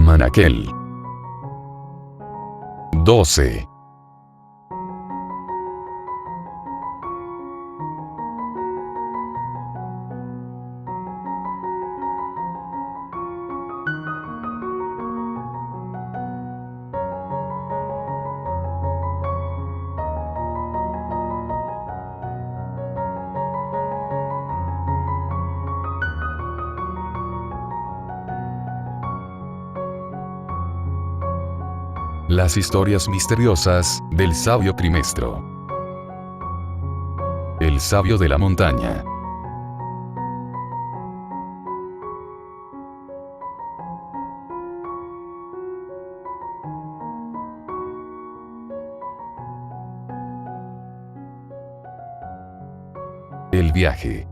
Manaquel. 12. Las historias misteriosas del sabio Crimestro. El sabio de la montaña. El viaje.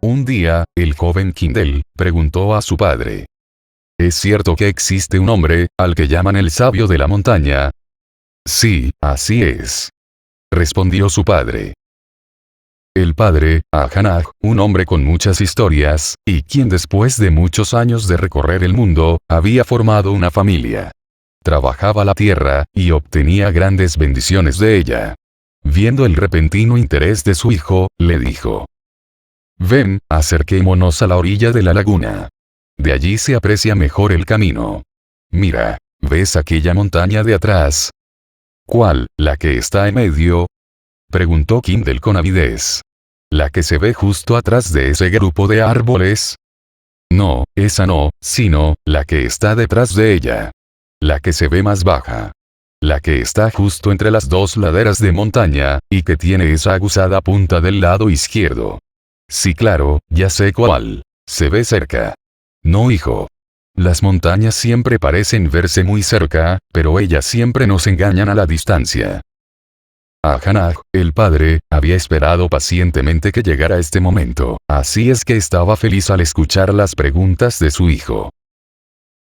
Un día, el joven Kindle preguntó a su padre: ¿Es cierto que existe un hombre, al que llaman el sabio de la montaña? Sí, así es, respondió su padre. El padre, Ajanaj, un hombre con muchas historias, y quien después de muchos años de recorrer el mundo, había formado una familia. Trabajaba la tierra, y obtenía grandes bendiciones de ella. Viendo el repentino interés de su hijo, le dijo: Ven, acerquémonos a la orilla de la laguna. De allí se aprecia mejor el camino. Mira, ¿ves aquella montaña de atrás? ¿Cuál, la que está en medio? Preguntó Kindle con avidez. ¿La que se ve justo atrás de ese grupo de árboles? No, esa no, sino, la que está detrás de ella. La que se ve más baja. La que está justo entre las dos laderas de montaña, y que tiene esa aguzada punta del lado izquierdo. Sí, claro, ya sé cuál. Se ve cerca. No, hijo. Las montañas siempre parecen verse muy cerca, pero ellas siempre nos engañan a la distancia. Ajanaj, el padre, había esperado pacientemente que llegara este momento, así es que estaba feliz al escuchar las preguntas de su hijo.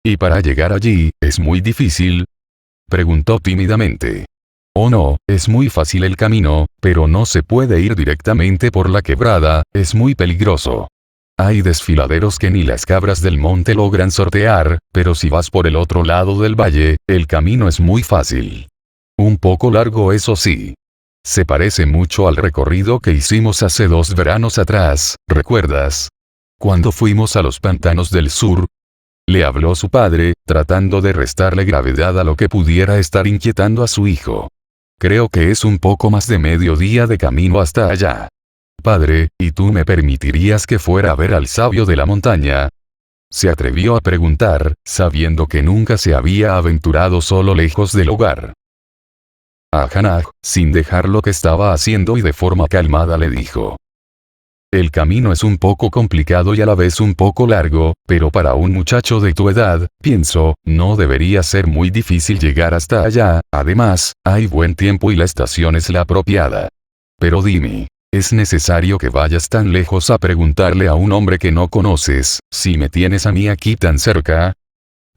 ¿Y para llegar allí, es muy difícil? Preguntó tímidamente. Oh no, es muy fácil el camino, pero no se puede ir directamente por la quebrada, es muy peligroso. Hay desfiladeros que ni las cabras del monte logran sortear, pero si vas por el otro lado del valle, el camino es muy fácil. Un poco largo, eso sí. Se parece mucho al recorrido que hicimos hace 2 veranos atrás, ¿recuerdas? Cuando fuimos a los pantanos del sur. Le habló su padre, tratando de restarle gravedad a lo que pudiera estar inquietando a su hijo. Creo que es un poco más de medio día de camino hasta allá. Padre, ¿y tú me permitirías que fuera a ver al sabio de la montaña? Se atrevió a preguntar, sabiendo que nunca se había aventurado solo lejos del hogar. Ajanaj, sin dejar lo que estaba haciendo y de forma calmada le dijo: El camino es un poco complicado y a la vez un poco largo, pero para un muchacho de tu edad, pienso, no debería ser muy difícil llegar hasta allá, además, hay buen tiempo y la estación es la apropiada. Pero dime, ¿es necesario que vayas tan lejos a preguntarle a un hombre que no conoces, si me tienes a mí aquí tan cerca?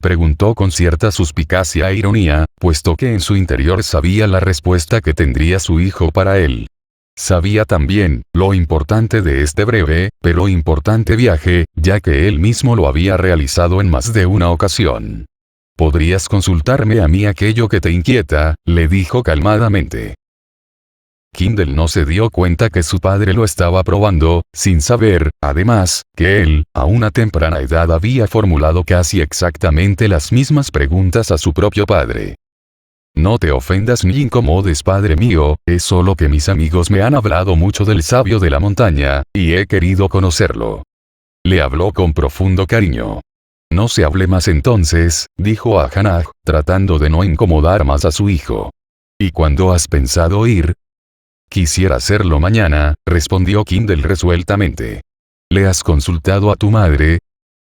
Preguntó con cierta suspicacia e ironía, puesto que en su interior sabía la respuesta que tendría su hijo para él. Sabía también, lo importante de este breve, pero importante viaje, ya que él mismo lo había realizado en más de una ocasión. ¿Podrías consultarme a mí aquello que te inquieta?, le dijo calmadamente. Kindle no se dio cuenta que su padre lo estaba probando, sin saber, además, que él, a una temprana edad había formulado casi exactamente las mismas preguntas a su propio padre. No te ofendas ni incomodes, padre mío, es solo que mis amigos me han hablado mucho del sabio de la montaña, y he querido conocerlo. Le habló con profundo cariño. No se hable más entonces, dijo Ajanaj, tratando de no incomodar más a su hijo. ¿Y cuándo has pensado ir? Quisiera hacerlo mañana, respondió Kindle resueltamente. ¿Le has consultado a tu madre?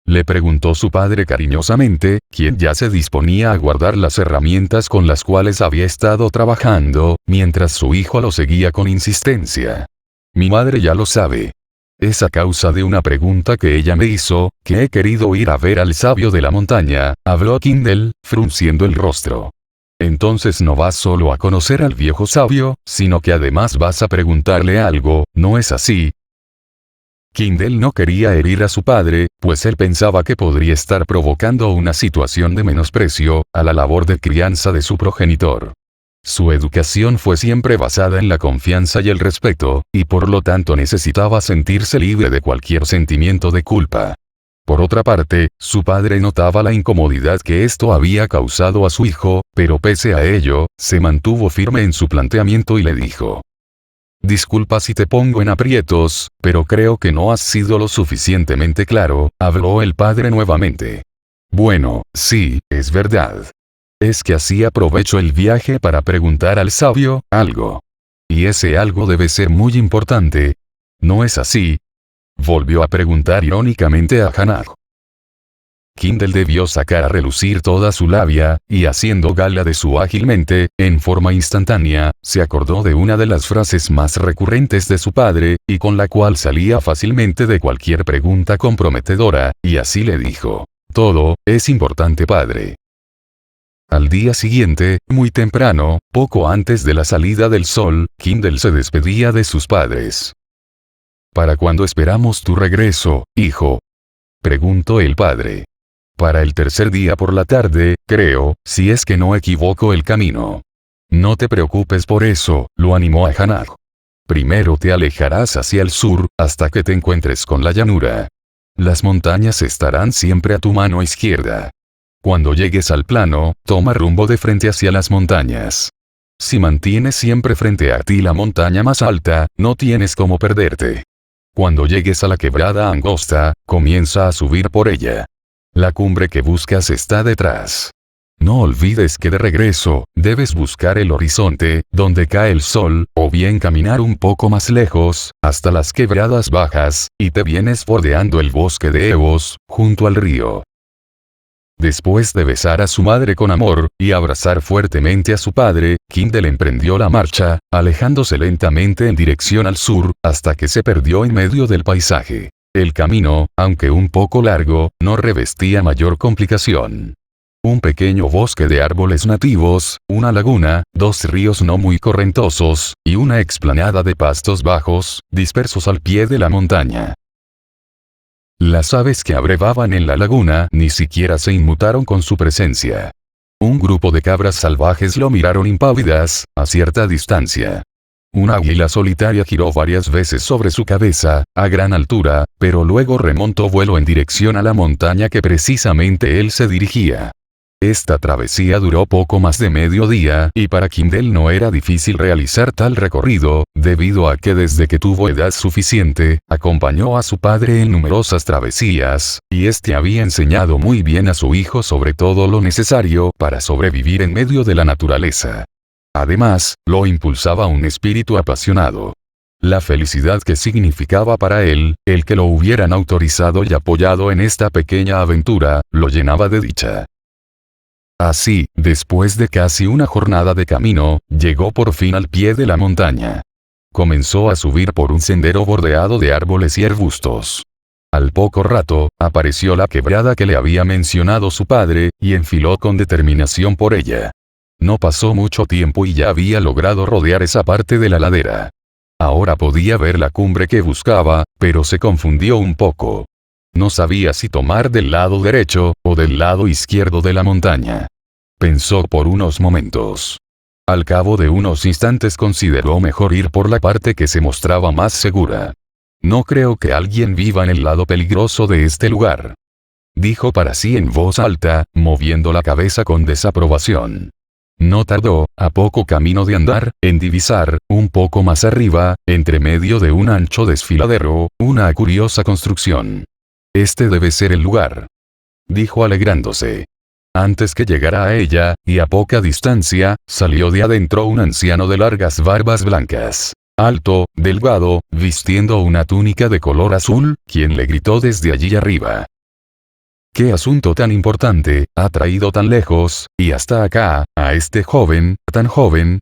Le preguntó su padre cariñosamente, quien ya se disponía a guardar las herramientas con las cuales había estado trabajando, mientras su hijo lo seguía con insistencia. Mi madre ya lo sabe. Es a causa de una pregunta que ella me hizo, que he querido ir a ver al sabio de la montaña, habló Kindle, frunciendo el rostro. Entonces no vas solo a conocer al viejo sabio, sino que además vas a preguntarle algo, ¿no es así? Kindle no quería herir a su padre, pues él pensaba que podría estar provocando una situación de menosprecio a la labor de crianza de su progenitor. Su educación fue siempre basada en la confianza y el respeto, y por lo tanto necesitaba sentirse libre de cualquier sentimiento de culpa. Por otra parte, su padre notaba la incomodidad que esto había causado a su hijo, pero pese a ello, se mantuvo firme en su planteamiento y le dijo: «Disculpa si te pongo en aprietos, pero creo que no has sido lo suficientemente claro», habló el padre nuevamente. «Bueno, sí, es verdad. Es que así aprovecho el viaje para preguntar al sabio algo. Y ese algo debe ser muy importante. ¿No es así?», volvió a preguntar irónicamente a Hannah. Kindle debió sacar a relucir toda su labia, y haciendo gala de su ágil mente, en forma instantánea, se acordó de una de las frases más recurrentes de su padre, y con la cual salía fácilmente de cualquier pregunta comprometedora, y así le dijo: «Todo es importante, padre». Al día siguiente, muy temprano, poco antes de la salida del sol, Kindle se despedía de sus padres. «¿Para cuándo esperamos tu regreso, hijo?», preguntó el padre. «Para el tercer día por la tarde, creo, si es que no equivoco el camino». «No te preocupes por eso», lo animó a Hannah. «Primero te alejarás hacia el sur, hasta que te encuentres con la llanura. Las montañas estarán siempre a tu mano izquierda. Cuando llegues al plano, toma rumbo de frente hacia las montañas. Si mantienes siempre frente a ti la montaña más alta, no tienes cómo perderte. Cuando llegues a la quebrada angosta, comienza a subir por ella. La cumbre que buscas está detrás. No olvides que de regreso, debes buscar el horizonte, donde cae el sol, o bien caminar un poco más lejos, hasta las quebradas bajas, y te vienes bordeando el bosque de Evos, junto al río». Después de besar a su madre con amor, y abrazar fuertemente a su padre, Kindle emprendió la marcha, alejándose lentamente en dirección al sur, hasta que se perdió en medio del paisaje. El camino, aunque un poco largo, no revestía mayor complicación. Un pequeño bosque de árboles nativos, una laguna, dos ríos no muy correntosos, y una explanada de pastos bajos, dispersos al pie de la montaña. Las aves que abrevaban en la laguna ni siquiera se inmutaron con su presencia. Un grupo de cabras salvajes lo miraron impávidas, a cierta distancia. Una águila solitaria giró varias veces sobre su cabeza, a gran altura, pero luego remontó vuelo en dirección a la montaña que precisamente él se dirigía. Esta travesía duró poco más de medio día, y para Kindle no era difícil realizar tal recorrido, debido a que desde que tuvo edad suficiente, acompañó a su padre en numerosas travesías, y este había enseñado muy bien a su hijo sobre todo lo necesario para sobrevivir en medio de la naturaleza. Además, lo impulsaba un espíritu apasionado. La felicidad que significaba para él, el que lo hubieran autorizado y apoyado en esta pequeña aventura, lo llenaba de dicha. Así, después de casi una jornada de camino, llegó por fin al pie de la montaña. Comenzó a subir por un sendero bordeado de árboles y arbustos. Al poco rato, apareció la quebrada que le había mencionado su padre, y enfiló con determinación por ella. No pasó mucho tiempo y ya había logrado rodear esa parte de la ladera. Ahora podía ver la cumbre que buscaba, pero se confundió un poco. No sabía si tomar del lado derecho, o del lado izquierdo de la montaña. Pensó por unos momentos. Al cabo de unos instantes consideró mejor ir por la parte que se mostraba más segura. «No creo que alguien viva en el lado peligroso de este lugar», dijo para sí en voz alta, moviendo la cabeza con desaprobación. No tardó, a poco camino de andar, en divisar, un poco más arriba, entre medio de un ancho desfiladero, una curiosa construcción. «Este debe ser el lugar», dijo alegrándose. Antes que llegara a ella, y a poca distancia, salió de adentro un anciano de largas barbas blancas, alto, delgado, vistiendo una túnica de color azul, quien le gritó desde allí arriba: «¿Qué asunto tan importante ha traído tan lejos, y hasta acá, a este joven, tan joven?».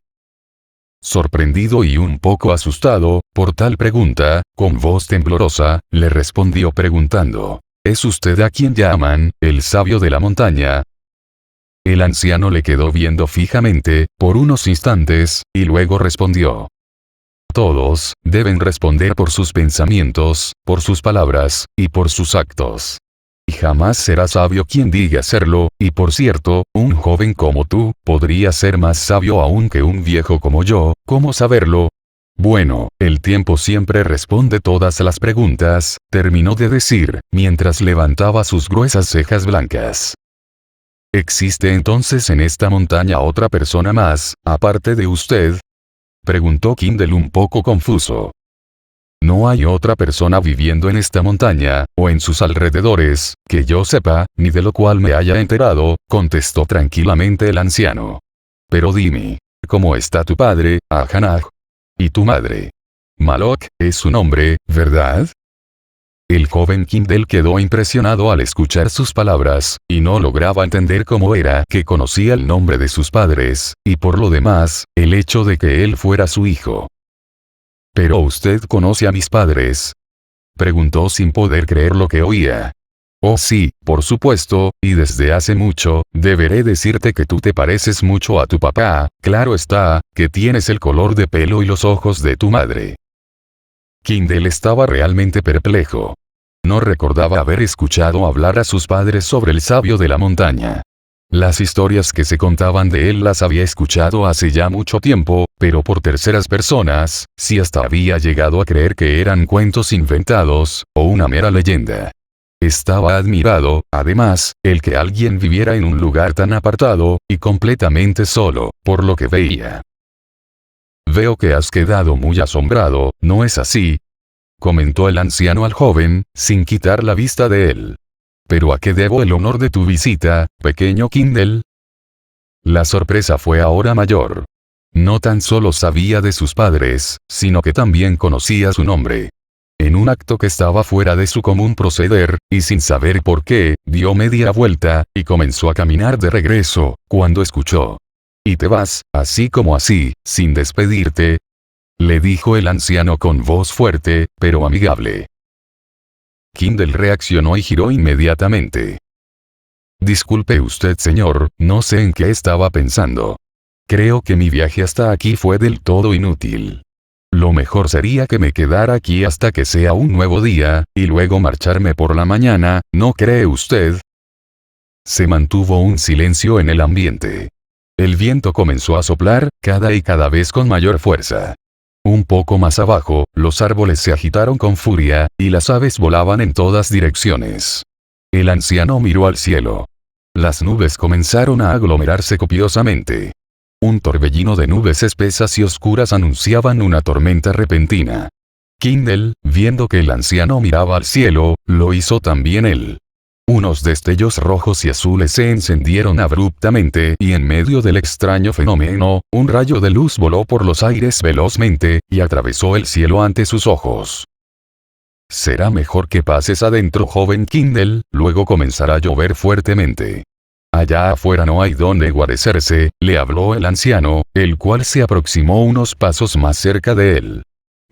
Sorprendido y un poco asustado, por tal pregunta, con voz temblorosa, le respondió preguntando: «¿Es usted a quien llaman, el sabio de la montaña?». El anciano le quedó viendo fijamente, por unos instantes, y luego respondió: Todos deben responder por sus pensamientos, por sus palabras, y por sus actos. Y jamás será sabio quien diga serlo, y por cierto, un joven como tú, podría ser más sabio aún que un viejo como yo. ¿Cómo saberlo? Bueno, el tiempo siempre responde todas las preguntas, terminó de decir, mientras levantaba sus gruesas cejas blancas. ¿Existe entonces en esta montaña otra persona más, aparte de usted? Preguntó Kindle un poco confuso. No hay otra persona viviendo en esta montaña, o en sus alrededores, que yo sepa, ni de lo cual me haya enterado, contestó tranquilamente el anciano. Pero dime, ¿cómo está tu padre, Ahanaj? ¿Y tu madre? Malok, es su nombre, ¿verdad? El joven Kindle quedó impresionado al escuchar sus palabras, y no lograba entender cómo era que conocía el nombre de sus padres, y por lo demás, el hecho de que él fuera su hijo. ¿Pero usted conoce a mis padres? Preguntó sin poder creer lo que oía. Oh sí, por supuesto, y desde hace mucho, deberé decirte que tú te pareces mucho a tu papá, claro está, que tienes el color de pelo y los ojos de tu madre. Kindle estaba realmente perplejo. No recordaba haber escuchado hablar a sus padres sobre el sabio de la montaña. Las historias que se contaban de él las había escuchado hace ya mucho tiempo, pero por terceras personas, si hasta había llegado a creer que eran cuentos inventados, o una mera leyenda. Estaba admirado, además, el que alguien viviera en un lugar tan apartado, y completamente solo, por lo que veía. Veo que has quedado muy asombrado, ¿no es así? Comentó el anciano al joven, sin quitar la vista de él. ¿Pero a qué debo el honor de tu visita, pequeño Kindle? La sorpresa fue ahora mayor. No tan solo sabía de sus padres, sino que también conocía su nombre. En un acto que estaba fuera de su común proceder, y sin saber por qué, dio media vuelta, y comenzó a caminar de regreso, cuando escuchó. ¿Y te vas, así como así, sin despedirte? Le dijo el anciano con voz fuerte, pero amigable. Kindle reaccionó y giró inmediatamente. Disculpe usted, señor, no sé en qué estaba pensando. Creo que mi viaje hasta aquí fue del todo inútil. Lo mejor sería que me quedara aquí hasta que sea un nuevo día, y luego marcharme por la mañana, ¿no cree usted? Se mantuvo un silencio en el ambiente. El viento comenzó a soplar, cada vez con mayor fuerza. Un poco más abajo, los árboles se agitaron con furia, y las aves volaban en todas direcciones. El anciano miró al cielo. Las nubes comenzaron a aglomerarse copiosamente. Un torbellino de nubes espesas y oscuras anunciaban una tormenta repentina. Kindle, viendo que el anciano miraba al cielo, lo hizo también él. Unos destellos rojos y azules se encendieron abruptamente y en medio del extraño fenómeno, un rayo de luz voló por los aires velozmente, y atravesó el cielo ante sus ojos. Será mejor que pases adentro, joven Kindle, luego comenzará a llover fuertemente. Allá afuera no hay donde guarecerse, le habló el anciano, el cual se aproximó unos pasos más cerca de él.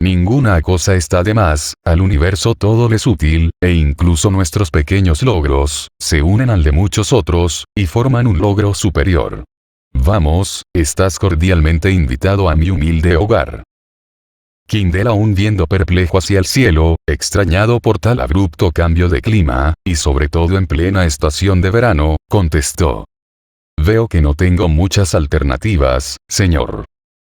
Ninguna cosa está de más, al universo todo le es útil, e incluso nuestros pequeños logros, se unen al de muchos otros, y forman un logro superior. Vamos, estás cordialmente invitado a mi humilde hogar. Kindle, aún viendo perplejo hacia el cielo, extrañado por tal abrupto cambio de clima, y sobre todo en plena estación de verano, contestó. Veo que no tengo muchas alternativas, señor.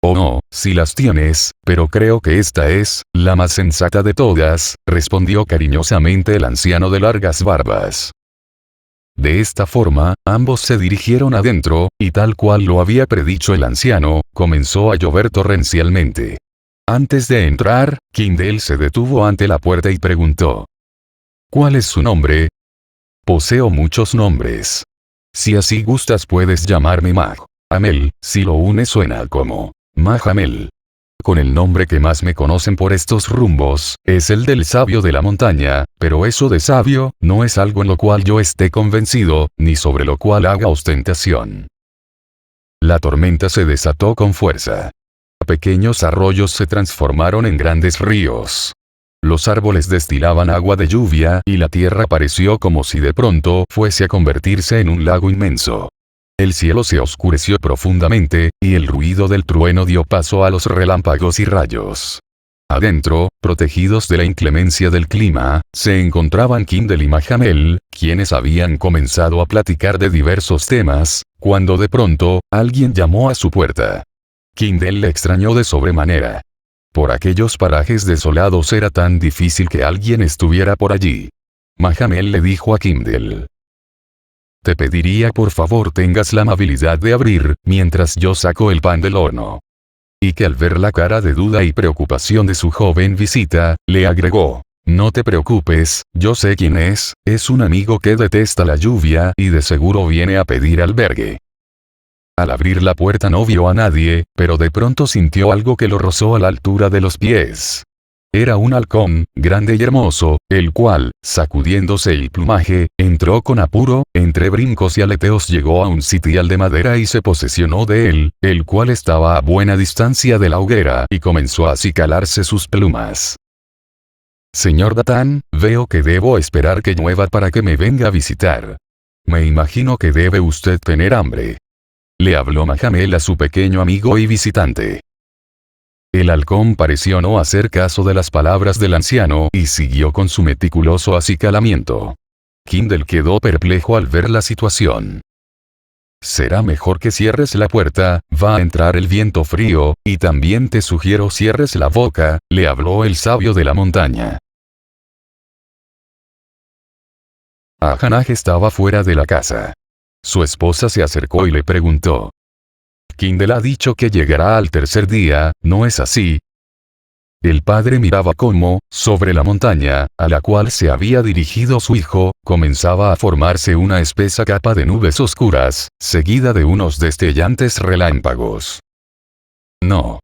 Oh no, si las tienes, pero creo que esta es, la más sensata de todas, respondió cariñosamente el anciano de largas barbas. De esta forma, ambos se dirigieron adentro, y tal cual lo había predicho el anciano, comenzó a llover torrencialmente. Antes de entrar, Kindle se detuvo ante la puerta y preguntó. ¿Cuál es su nombre? Poseo muchos nombres. Si así gustas puedes llamarme Amel, si lo une suena como Mahamel. Con el nombre que más me conocen por estos rumbos, es el del sabio de la montaña, pero eso de sabio, no es algo en lo cual yo esté convencido, ni sobre lo cual haga ostentación. La tormenta se desató con fuerza. Pequeños arroyos se transformaron en grandes ríos. Los árboles destilaban agua de lluvia y la tierra pareció como si de pronto fuese a convertirse en un lago inmenso. El cielo se oscureció profundamente, y el ruido del trueno dio paso a los relámpagos y rayos. Adentro, protegidos de la inclemencia del clima, se encontraban Kindle y Mahamel, quienes habían comenzado a platicar de diversos temas, cuando de pronto, alguien llamó a su puerta. Kindle le extrañó de sobremanera. Por aquellos parajes desolados era tan difícil que alguien estuviera por allí. Mahamel le dijo a Kindle: te pediría por favor tengas la amabilidad de abrir, mientras yo saco el pan del horno. Y que al ver la cara de duda y preocupación de su joven visita, le agregó: no te preocupes, yo sé quién es un amigo que detesta la lluvia y de seguro viene a pedir albergue. Al abrir la puerta no vio a nadie, pero de pronto sintió algo que lo rozó a la altura de los pies. Era un halcón, grande y hermoso, el cual, sacudiéndose el plumaje, entró con apuro, entre brincos y aleteos llegó a un sitial de madera y se posesionó de él, el cual estaba a buena distancia de la hoguera y comenzó a acicalarse sus plumas. Señor Datán, veo que debo esperar que llueva para que me venga a visitar. Me imagino que debe usted tener hambre. Le habló Mahamel a su pequeño amigo y visitante. El halcón pareció no hacer caso de las palabras del anciano y siguió con su meticuloso acicalamiento. Kindle quedó perplejo al ver la situación. Será mejor que cierres la puerta, va a entrar el viento frío, y también te sugiero cierres la boca, le habló el sabio de la montaña. Ahanaj estaba fuera de la casa. Su esposa se acercó y le preguntó: Kindle ha dicho que llegará al tercer día, ¿no es así? El padre miraba cómo, sobre la montaña, a la cual se había dirigido su hijo, comenzaba a formarse una espesa capa de nubes oscuras, seguida de unos destellantes relámpagos. No.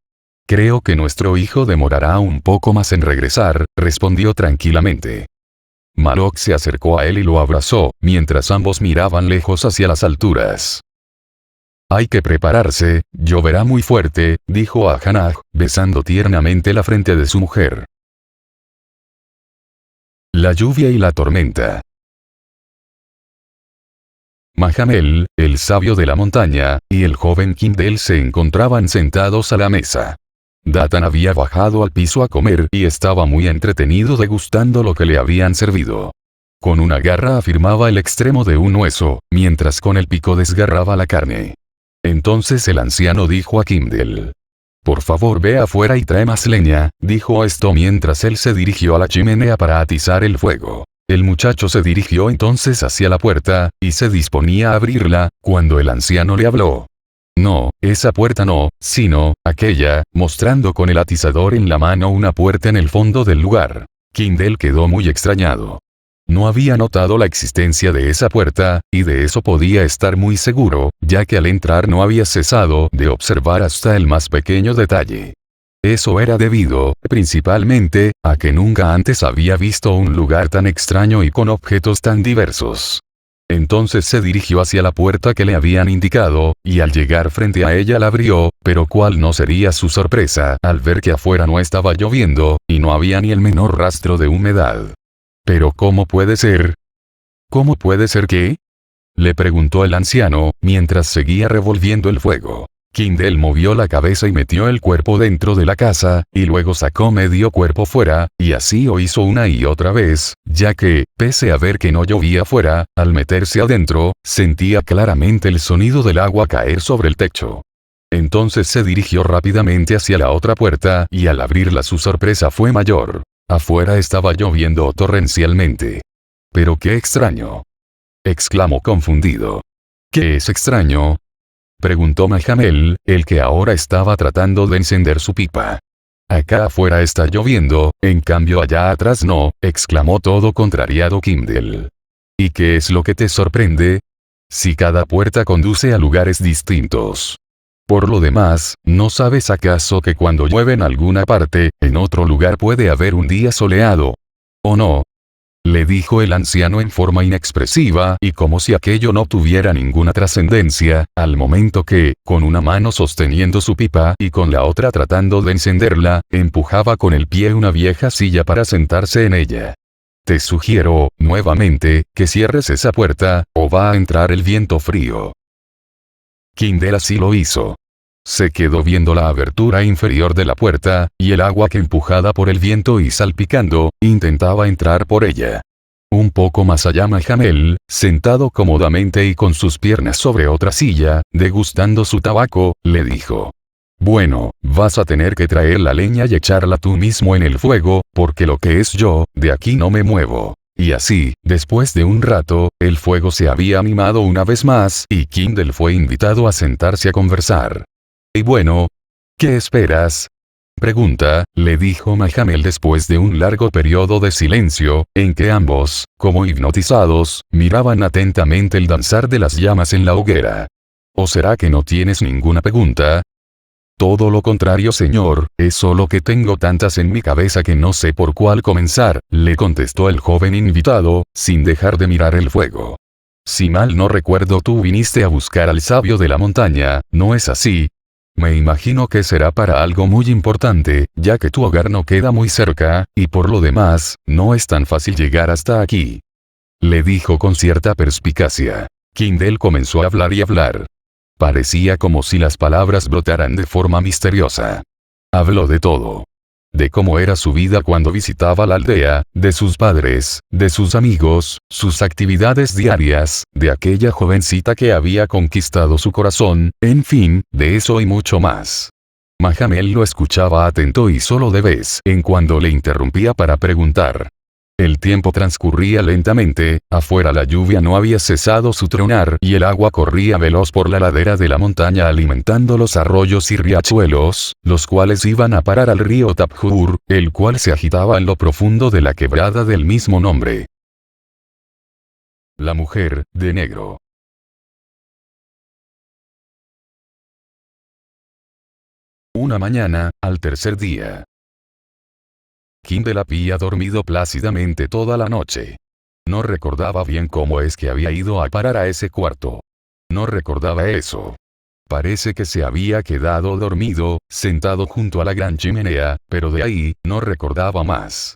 Creo que nuestro hijo demorará un poco más en regresar, respondió tranquilamente. Malok se acercó a él y lo abrazó, mientras ambos miraban lejos hacia las alturas. Hay que prepararse, lloverá muy fuerte, dijo Ahanaj, besando tiernamente la frente de su mujer. La lluvia y la tormenta. Mahamel, el sabio de la montaña, y el joven Kindle se encontraban sentados a la mesa. Datán había bajado al piso a comer y estaba muy entretenido degustando lo que le habían servido. Con una garra afirmaba el extremo de un hueso, mientras con el pico desgarraba la carne. Entonces el anciano dijo a Kindle: por favor ve afuera y trae más leña, dijo esto mientras él se dirigió a la chimenea para atizar el fuego. El muchacho se dirigió entonces hacia la puerta, y se disponía a abrirla, cuando el anciano le habló. No, esa puerta no, sino, aquella, mostrando con el atizador en la mano una puerta en el fondo del lugar. Kindle quedó muy extrañado. No había notado la existencia de esa puerta, y de eso podía estar muy seguro, ya que al entrar no había cesado de observar hasta el más pequeño detalle. Eso era debido, principalmente, a que nunca antes había visto un lugar tan extraño y con objetos tan diversos. Entonces se dirigió hacia la puerta que le habían indicado, y al llegar frente a ella la abrió, pero cuál no sería su sorpresa al ver que afuera no estaba lloviendo, y no había ni el menor rastro de humedad. ¿Pero cómo puede ser? ¿Cómo puede ser qué? Le preguntó el anciano, mientras seguía revolviendo el fuego. Kindle movió la cabeza y metió el cuerpo dentro de la casa, y luego sacó medio cuerpo fuera, y así lo hizo una y otra vez, ya que, pese a ver que no llovía fuera, al meterse adentro, sentía claramente el sonido del agua caer sobre el techo. Entonces se dirigió rápidamente hacia la otra puerta, y al abrirla su sorpresa fue mayor. Afuera estaba lloviendo torrencialmente. «¡Pero qué extraño!», exclamó confundido. «¿Qué es extraño?», preguntó Mahamel, el que ahora estaba tratando de encender su pipa. «Acá afuera está lloviendo, en cambio allá atrás no», exclamó todo contrariado Kindle. «¿Y qué es lo que te sorprende? Si cada puerta conduce a lugares distintos. Por lo demás, ¿no sabes acaso que cuando llueve en alguna parte, en otro lugar puede haber un día soleado? ¿O no?», le dijo el anciano en forma inexpresiva y como si aquello no tuviera ninguna trascendencia, al momento que, con una mano sosteniendo su pipa y con la otra tratando de encenderla, empujaba con el pie una vieja silla para sentarse en ella. «Te sugiero, nuevamente, que cierres esa puerta, o va a entrar el viento frío». Kindle así lo hizo. Se quedó viendo la abertura inferior de la puerta, y el agua que empujada por el viento y salpicando, intentaba entrar por ella. Un poco más allá Mahamel, sentado cómodamente y con sus piernas sobre otra silla, degustando su tabaco, le dijo: bueno, vas a tener que traer la leña y echarla tú mismo en el fuego, porque lo que es yo, de aquí no me muevo. Y así, después de un rato, el fuego se había animado una vez más y Kindle fue invitado a sentarse a conversar. Y bueno, ¿qué esperas? Pregunta, le dijo Mahamel después de un largo periodo de silencio, en que ambos, como hipnotizados, miraban atentamente el danzar de las llamas en la hoguera. ¿O será que no tienes ninguna pregunta? Todo lo contrario, señor, es solo que tengo tantas en mi cabeza que no sé por cuál comenzar, le contestó el joven invitado, sin dejar de mirar el fuego. Si mal no recuerdo, tú viniste a buscar al sabio de la montaña, ¿no es así? Me imagino que será para algo muy importante, ya que tu hogar no queda muy cerca, y por lo demás, no es tan fácil llegar hasta aquí. Le dijo con cierta perspicacia. Kindle comenzó a hablar y hablar. Parecía como si las palabras brotaran de forma misteriosa. Habló de todo. De cómo era su vida cuando visitaba la aldea, de sus padres, de sus amigos, sus actividades diarias, de aquella jovencita que había conquistado su corazón, en fin, de eso y mucho más. Mahamel lo escuchaba atento y solo de vez en cuando le interrumpía para preguntar. El tiempo transcurría lentamente, afuera la lluvia no había cesado su tronar y el agua corría veloz por la ladera de la montaña alimentando los arroyos y riachuelos, los cuales iban a parar al río Taphur, el cual se agitaba en lo profundo de la quebrada del mismo nombre. La mujer, de negro. Una mañana, al tercer día. Kindle había dormido plácidamente toda la noche. No recordaba bien cómo es que había ido a parar a ese cuarto. No recordaba eso. Parece que se había quedado dormido, sentado junto a la gran chimenea, pero de ahí, no recordaba más.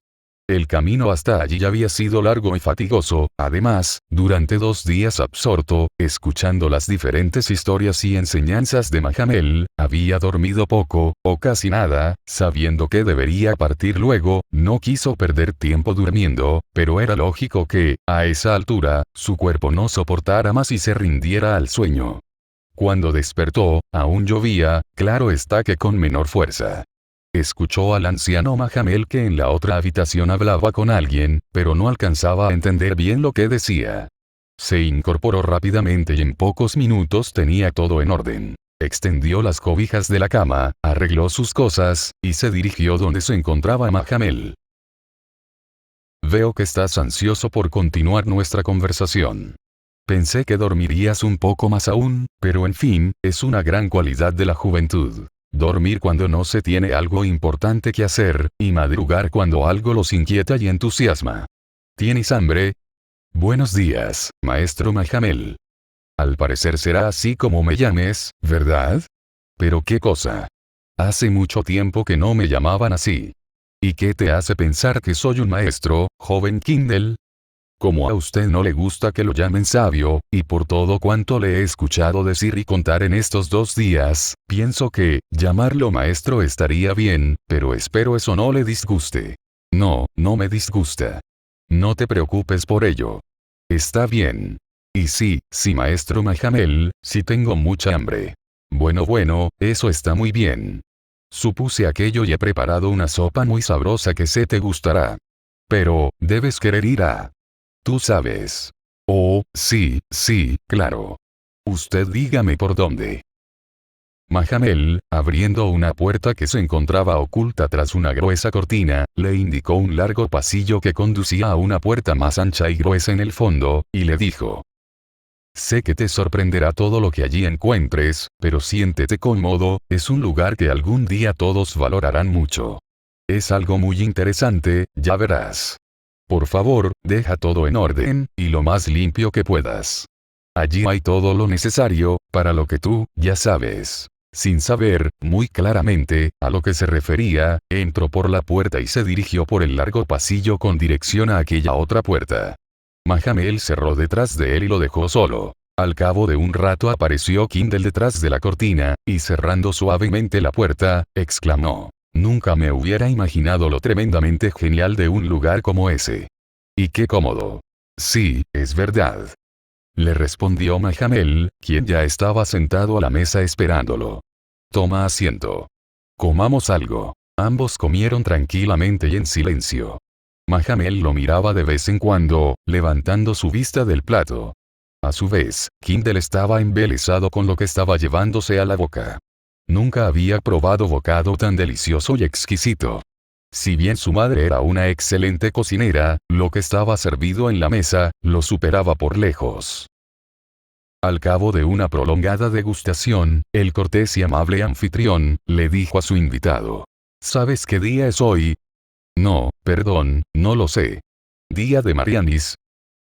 El camino hasta allí había sido largo y fatigoso, además, durante 2 días absorto, escuchando las diferentes historias y enseñanzas de Mahamel, había dormido poco, o casi nada, sabiendo que debería partir luego, no quiso perder tiempo durmiendo, pero era lógico que, a esa altura, su cuerpo no soportara más y se rindiera al sueño. Cuando despertó, aún llovía, claro está que con menor fuerza. Escuchó al anciano Mahamel que en la otra habitación hablaba con alguien, pero no alcanzaba a entender bien lo que decía. Se incorporó rápidamente y en pocos minutos tenía todo en orden. Extendió las cobijas de la cama, arregló sus cosas, y se dirigió donde se encontraba Mahamel. Veo que estás ansioso por continuar nuestra conversación. Pensé que dormirías un poco más aún, pero en fin, es una gran cualidad de la juventud. Dormir cuando no se tiene algo importante que hacer, y madrugar cuando algo los inquieta y entusiasma. ¿Tienes hambre? Buenos días, maestro Mahamel. Al parecer será así como me llames, ¿verdad? ¿Pero qué cosa? Hace mucho tiempo que no me llamaban así. ¿Y qué te hace pensar que soy un maestro, joven Kindle? Como a usted no le gusta que lo llamen sabio, y por todo cuanto le he escuchado decir y contar en estos 2 días, pienso que, llamarlo maestro estaría bien, pero espero eso no le disguste. No, no me disgusta. No te preocupes por ello. Está bien. Y sí, maestro Mahamel, sí tengo mucha hambre. Bueno, eso está muy bien. Supuse aquello y he preparado una sopa muy sabrosa que sé te gustará. Pero, debes querer ir a... Tú sabes. Oh, sí, claro. Usted dígame por dónde. Mahamel, abriendo una puerta que se encontraba oculta tras una gruesa cortina, le indicó un largo pasillo que conducía a una puerta más ancha y gruesa en el fondo, y le dijo: sé que te sorprenderá todo lo que allí encuentres, pero siéntete cómodo, es un lugar que algún día todos valorarán mucho. Es algo muy interesante, ya verás. Por favor, deja todo en orden, y lo más limpio que puedas. Allí hay todo lo necesario, para lo que tú, ya sabes. Sin saber, muy claramente, a lo que se refería, entró por la puerta y se dirigió por el largo pasillo con dirección a aquella otra puerta. Mahamel cerró detrás de él y lo dejó solo. Al cabo de un rato apareció Kindle detrás de la cortina, y cerrando suavemente la puerta, exclamó: «Nunca me hubiera imaginado lo tremendamente genial de un lugar como ese. Y qué cómodo». «Sí, es verdad», le respondió Mahamel, quien ya estaba sentado a la mesa esperándolo. «Toma asiento. Comamos algo». Ambos comieron tranquilamente y en silencio. Mahamel lo miraba de vez en cuando, levantando su vista del plato. A su vez, Kindle estaba embelesado con lo que estaba llevándose a la boca. Nunca había probado bocado tan delicioso y exquisito. Si bien su madre era una excelente cocinera, lo que estaba servido en la mesa, lo superaba por lejos. Al cabo de una prolongada degustación, el cortés y amable anfitrión, le dijo a su invitado: «¿Sabes qué día es hoy?» «No, perdón, no lo sé». «¿Día de Marianis?»,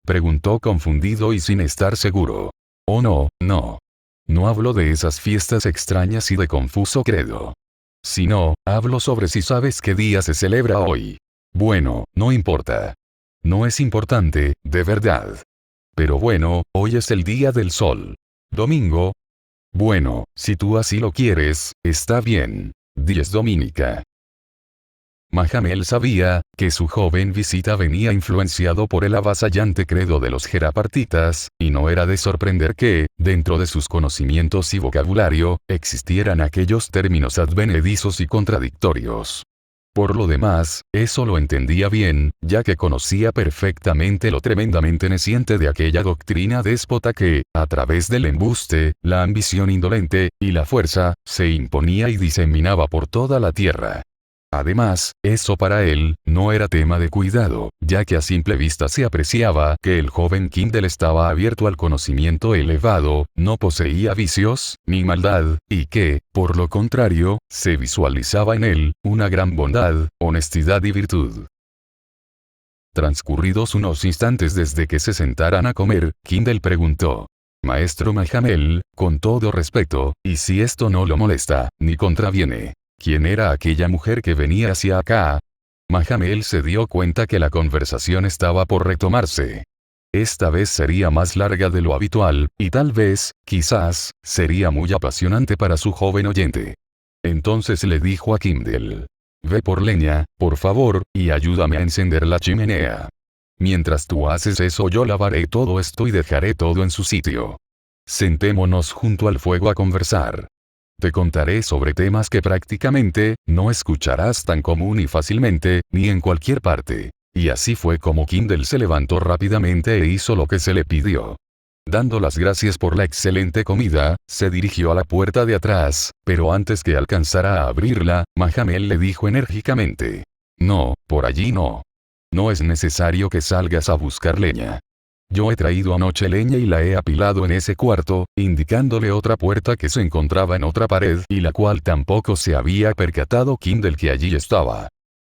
preguntó confundido y sin estar seguro. «Oh no, no. No hablo de esas fiestas extrañas y de confuso credo. Sino, hablo sobre si sabes qué día se celebra hoy». «Bueno, no importa. No es importante, de verdad. Pero bueno, hoy es el día del sol. ¿Domingo?» «Bueno, si tú así lo quieres, está bien. Dies Dominica». Mahamel sabía que su joven visita venía influenciado por el avasallante credo de los Gerapartitas, y no era de sorprender que, dentro de sus conocimientos y vocabulario, existieran aquellos términos advenedizos y contradictorios. Por lo demás, eso lo entendía bien, ya que conocía perfectamente lo tremendamente neciente de aquella doctrina déspota que, a través del embuste, la ambición indolente, y la fuerza, se imponía y diseminaba por toda la tierra. Además, eso para él, no era tema de cuidado, ya que a simple vista se apreciaba que el joven Kindle estaba abierto al conocimiento elevado, no poseía vicios, ni maldad, y que, por lo contrario, se visualizaba en él, una gran bondad, honestidad y virtud. Transcurridos unos instantes desde que se sentaran a comer, Kindle preguntó: «Maestro Mahamel, con todo respeto, y si esto no lo molesta, ni contraviene, ¿quién era aquella mujer que venía hacia acá?» Mahamel se dio cuenta que la conversación estaba por retomarse. Esta vez sería más larga de lo habitual, y tal vez, quizás, sería muy apasionante para su joven oyente. Entonces le dijo a Kindle: «Ve por leña, por favor, y ayúdame a encender la chimenea. Mientras tú haces eso yo lavaré todo esto y dejaré todo en su sitio. Sentémonos junto al fuego a conversar. Te contaré sobre temas que prácticamente, no escucharás tan común y fácilmente, ni en cualquier parte». Y así fue como Kindle se levantó rápidamente e hizo lo que se le pidió. Dando las gracias por la excelente comida, se dirigió a la puerta de atrás, pero antes que alcanzara a abrirla, Mahamel le dijo enérgicamente: «No, por allí no. No es necesario que salgas a buscar leña. Yo he traído anoche leña y la he apilado en ese cuarto», indicándole otra puerta que se encontraba en otra pared y la cual tampoco se había percatado Kindle que allí estaba.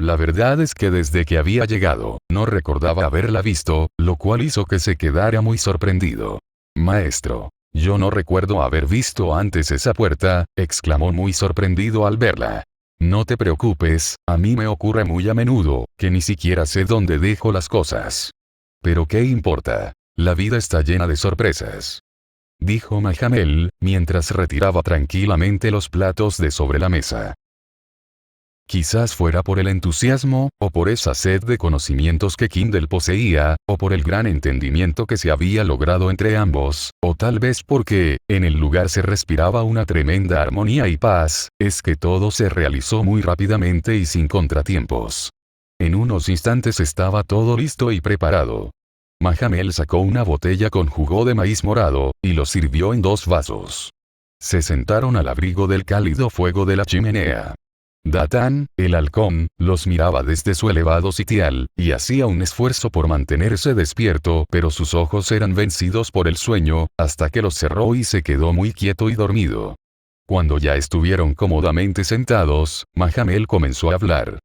La verdad es que desde que había llegado, no recordaba haberla visto, lo cual hizo que se quedara muy sorprendido. «Maestro, yo no recuerdo haber visto antes esa puerta», exclamó muy sorprendido al verla. «No te preocupes, a mí me ocurre muy a menudo, que ni siquiera sé dónde dejo las cosas. Pero ¿qué importa? La vida está llena de sorpresas», dijo Mahamel, mientras retiraba tranquilamente los platos de sobre la mesa. Quizás fuera por el entusiasmo, o por esa sed de conocimientos que Kindle poseía, o por el gran entendimiento que se había logrado entre ambos, o tal vez porque, en el lugar se respiraba una tremenda armonía y paz, es que todo se realizó muy rápidamente y sin contratiempos. En unos instantes estaba todo listo y preparado. Mahamel sacó una botella con jugo de maíz morado, y lo sirvió en 2 vasos. Se sentaron al abrigo del cálido fuego de la chimenea. Datán, el halcón, los miraba desde su elevado sitial, y hacía un esfuerzo por mantenerse despierto, pero sus ojos eran vencidos por el sueño, hasta que los cerró y se quedó muy quieto y dormido. Cuando ya estuvieron cómodamente sentados, Mahamel comenzó a hablar.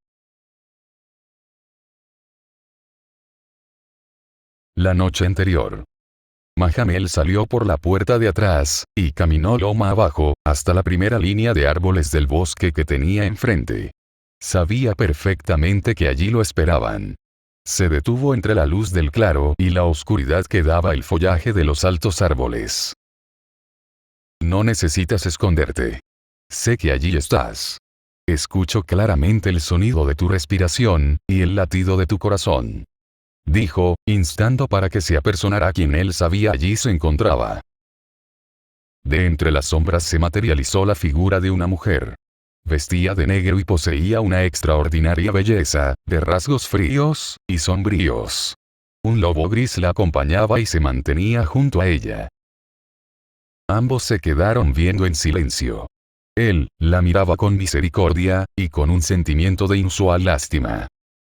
La noche anterior, Mahamel salió por la puerta de atrás, y caminó loma abajo, hasta la primera línea de árboles del bosque que tenía enfrente. Sabía perfectamente que allí lo esperaban. Se detuvo entre la luz del claro y la oscuridad que daba el follaje de los altos árboles. No necesitas esconderte. Sé que allí estás. Escucho claramente el sonido de tu respiración, y el latido de tu corazón. Dijo, instando para que se apersonara quien él sabía allí se encontraba. De entre las sombras se materializó la figura de una mujer. Vestía de negro y poseía una extraordinaria belleza, de rasgos fríos y sombríos. Un lobo gris la acompañaba y se mantenía junto a ella. Ambos se quedaron viendo en silencio. Él la miraba con misericordia, y con un sentimiento de inusual lástima.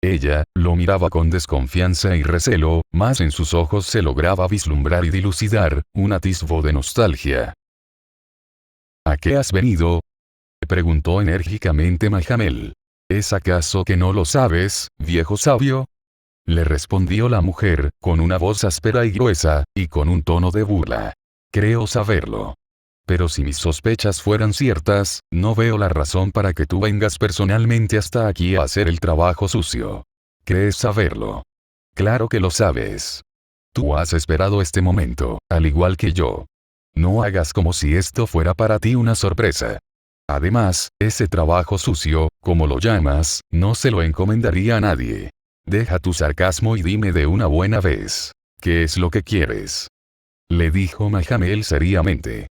Ella lo miraba con desconfianza y recelo, mas en sus ojos se lograba vislumbrar y dilucidar un atisbo de nostalgia. ¿A qué has venido?, preguntó enérgicamente Mahamel. ¿Es acaso que no lo sabes, viejo sabio?, le respondió la mujer, con una voz áspera y gruesa, y con un tono de burla. Creo saberlo. Pero si mis sospechas fueran ciertas, no veo la razón para que tú vengas personalmente hasta aquí a hacer el trabajo sucio. ¿Crees saberlo? Claro que lo sabes. Tú has esperado este momento, al igual que yo. No hagas como si esto fuera para ti una sorpresa. Además, ese trabajo sucio, como lo llamas, no se lo encomendaría a nadie. Deja tu sarcasmo y dime de una buena vez. ¿Qué es lo que quieres?, le dijo Mahamel seriamente.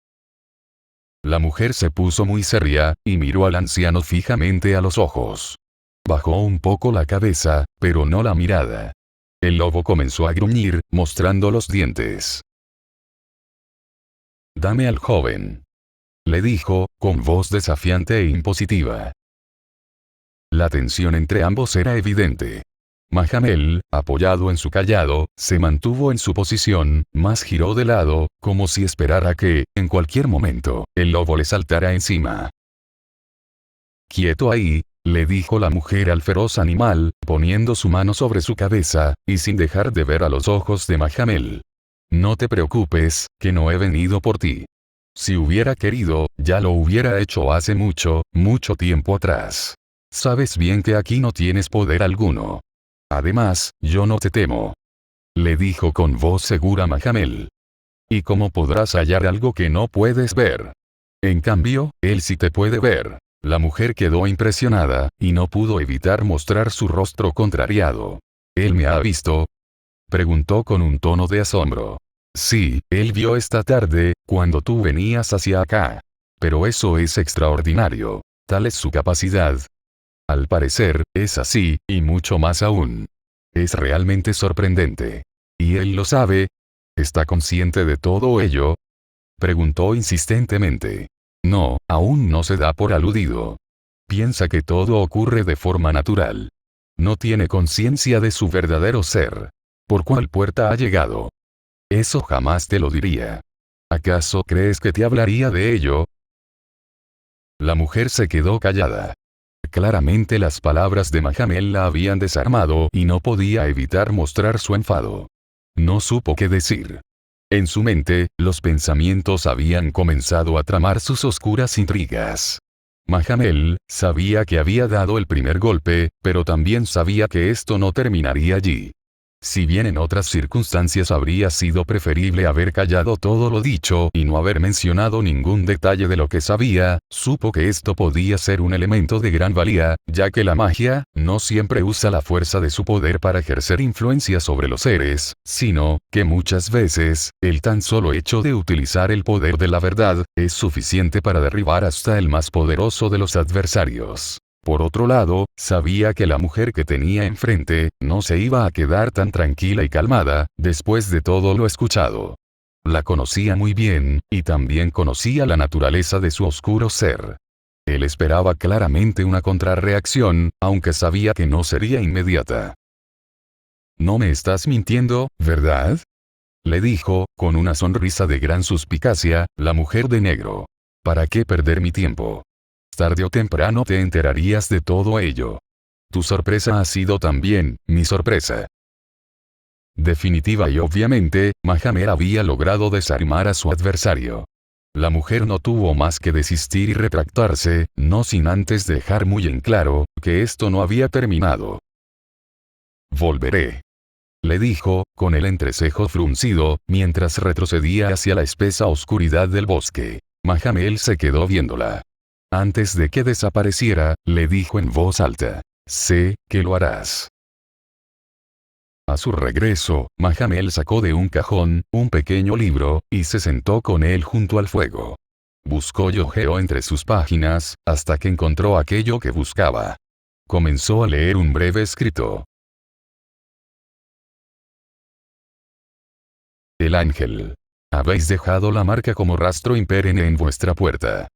La mujer se puso muy seria, y miró al anciano fijamente a los ojos. Bajó un poco la cabeza, pero no la mirada. El lobo comenzó a gruñir, mostrando los dientes. «Dame al joven», le dijo, con voz desafiante e impositiva. La tensión entre ambos era evidente. Mahamel, apoyado en su cayado, se mantuvo en su posición, mas giró de lado, como si esperara que, en cualquier momento, el lobo le saltara encima. «Quieto ahí», le dijo la mujer al feroz animal, poniendo su mano sobre su cabeza, y sin dejar de ver a los ojos de Mahamel. «No te preocupes, que no he venido por ti. Si hubiera querido, ya lo hubiera hecho hace mucho, mucho tiempo atrás. Sabes bien que aquí no tienes poder alguno. Además, yo no te temo», le dijo con voz segura Mahamel. «¿Y cómo podrás hallar algo que no puedes ver? En cambio, él sí te puede ver». La mujer quedó impresionada, y no pudo evitar mostrar su rostro contrariado. «¿Él me ha visto?», preguntó con un tono de asombro. «Sí, él vio esta tarde, cuando tú venías hacia acá. Pero eso es extraordinario. Tal es su capacidad. Al parecer, es así, y mucho más aún. Es realmente sorprendente. ¿Y él lo sabe? ¿Está consciente de todo ello?», preguntó insistentemente. «No, aún no se da por aludido. Piensa que todo ocurre de forma natural. No tiene conciencia de su verdadero ser. ¿Por cuál puerta ha llegado? Eso jamás te lo diría. ¿Acaso crees que te hablaría de ello?». La mujer se quedó callada. Claramente las palabras de Mahamel la habían desarmado y no podía evitar mostrar su enfado. No supo qué decir. En su mente, los pensamientos habían comenzado a tramar sus oscuras intrigas. Mahamel sabía que había dado el primer golpe, pero también sabía que esto no terminaría allí. Si bien en otras circunstancias habría sido preferible haber callado todo lo dicho y no haber mencionado ningún detalle de lo que sabía, supo que esto podía ser un elemento de gran valía, ya que la magia no siempre usa la fuerza de su poder para ejercer influencia sobre los seres, sino que muchas veces, el tan solo hecho de utilizar el poder de la verdad, es suficiente para derribar hasta el más poderoso de los adversarios. Por otro lado, sabía que la mujer que tenía enfrente, no se iba a quedar tan tranquila y calmada, después de todo lo escuchado. La conocía muy bien, y también conocía la naturaleza de su oscuro ser. Él esperaba claramente una contrarreacción, aunque sabía que no sería inmediata. «No me estás mintiendo, ¿verdad?», le dijo, con una sonrisa de gran suspicacia, la mujer de negro. «¿Para qué perder mi tiempo? Tarde o temprano te enterarías de todo ello. Tu sorpresa ha sido también mi sorpresa». Definitiva y obviamente, Mahamel había logrado desarmar a su adversario. La mujer no tuvo más que desistir y retractarse, no sin antes dejar muy en claro, que esto no había terminado. Volveré. Le dijo, con el entrecejo fruncido, mientras retrocedía hacia la espesa oscuridad del bosque. Mahamel se quedó viéndola. Antes de que desapareciera, le dijo en voz alta. Sé que lo harás. A su regreso, Mahamel sacó de un cajón un pequeño libro, y se sentó con él junto al fuego. Buscó y hojeó entre sus páginas, hasta que encontró aquello que buscaba. Comenzó a leer un breve escrito. El ángel. Habéis dejado la marca como rastro imperenne en vuestra puerta.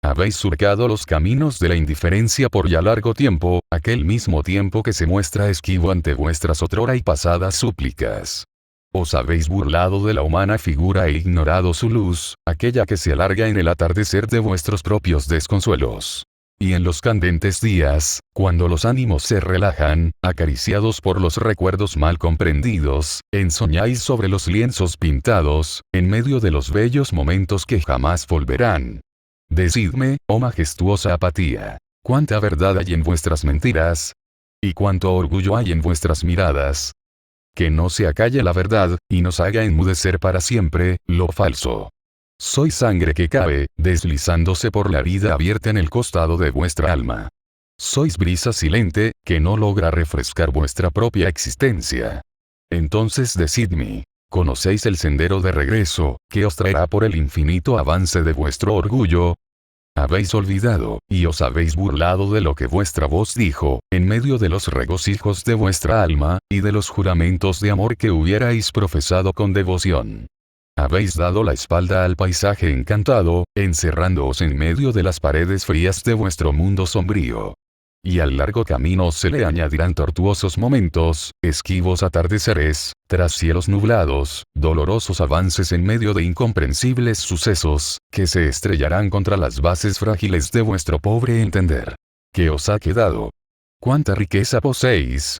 Habéis surcado los caminos de la indiferencia por ya largo tiempo, aquel mismo tiempo que se muestra esquivo ante vuestras otrora y pasadas súplicas. Os habéis burlado de la humana figura e ignorado su luz, aquella que se alarga en el atardecer de vuestros propios desconsuelos. Y en los candentes días, cuando los ánimos se relajan, acariciados por los recuerdos mal comprendidos, ensoñáis sobre los lienzos pintados, en medio de los bellos momentos que jamás volverán. Decidme, oh majestuosa apatía, ¿cuánta verdad hay en vuestras mentiras? ¿Y cuánto orgullo hay en vuestras miradas? Que no se acalle la verdad, y nos haga enmudecer para siempre, lo falso. Soy sangre que cabe, deslizándose por la vida abierta en el costado de vuestra alma. Sois brisa silente, que no logra refrescar vuestra propia existencia. Entonces decidme, ¿conocéis el sendero de regreso, que os traerá por el infinito avance de vuestro orgullo? Habéis olvidado, y os habéis burlado de lo que vuestra voz dijo, en medio de los regocijos de vuestra alma, y de los juramentos de amor que hubierais profesado con devoción. Habéis dado la espalda al paisaje encantado, encerrándoos en medio de las paredes frías de vuestro mundo sombrío. Y al largo camino se le añadirán tortuosos momentos, esquivos atardeceres, tras cielos nublados, dolorosos avances en medio de incomprensibles sucesos, que se estrellarán contra las bases frágiles de vuestro pobre entender. ¿Qué os ha quedado? ¿Cuánta riqueza poseéis?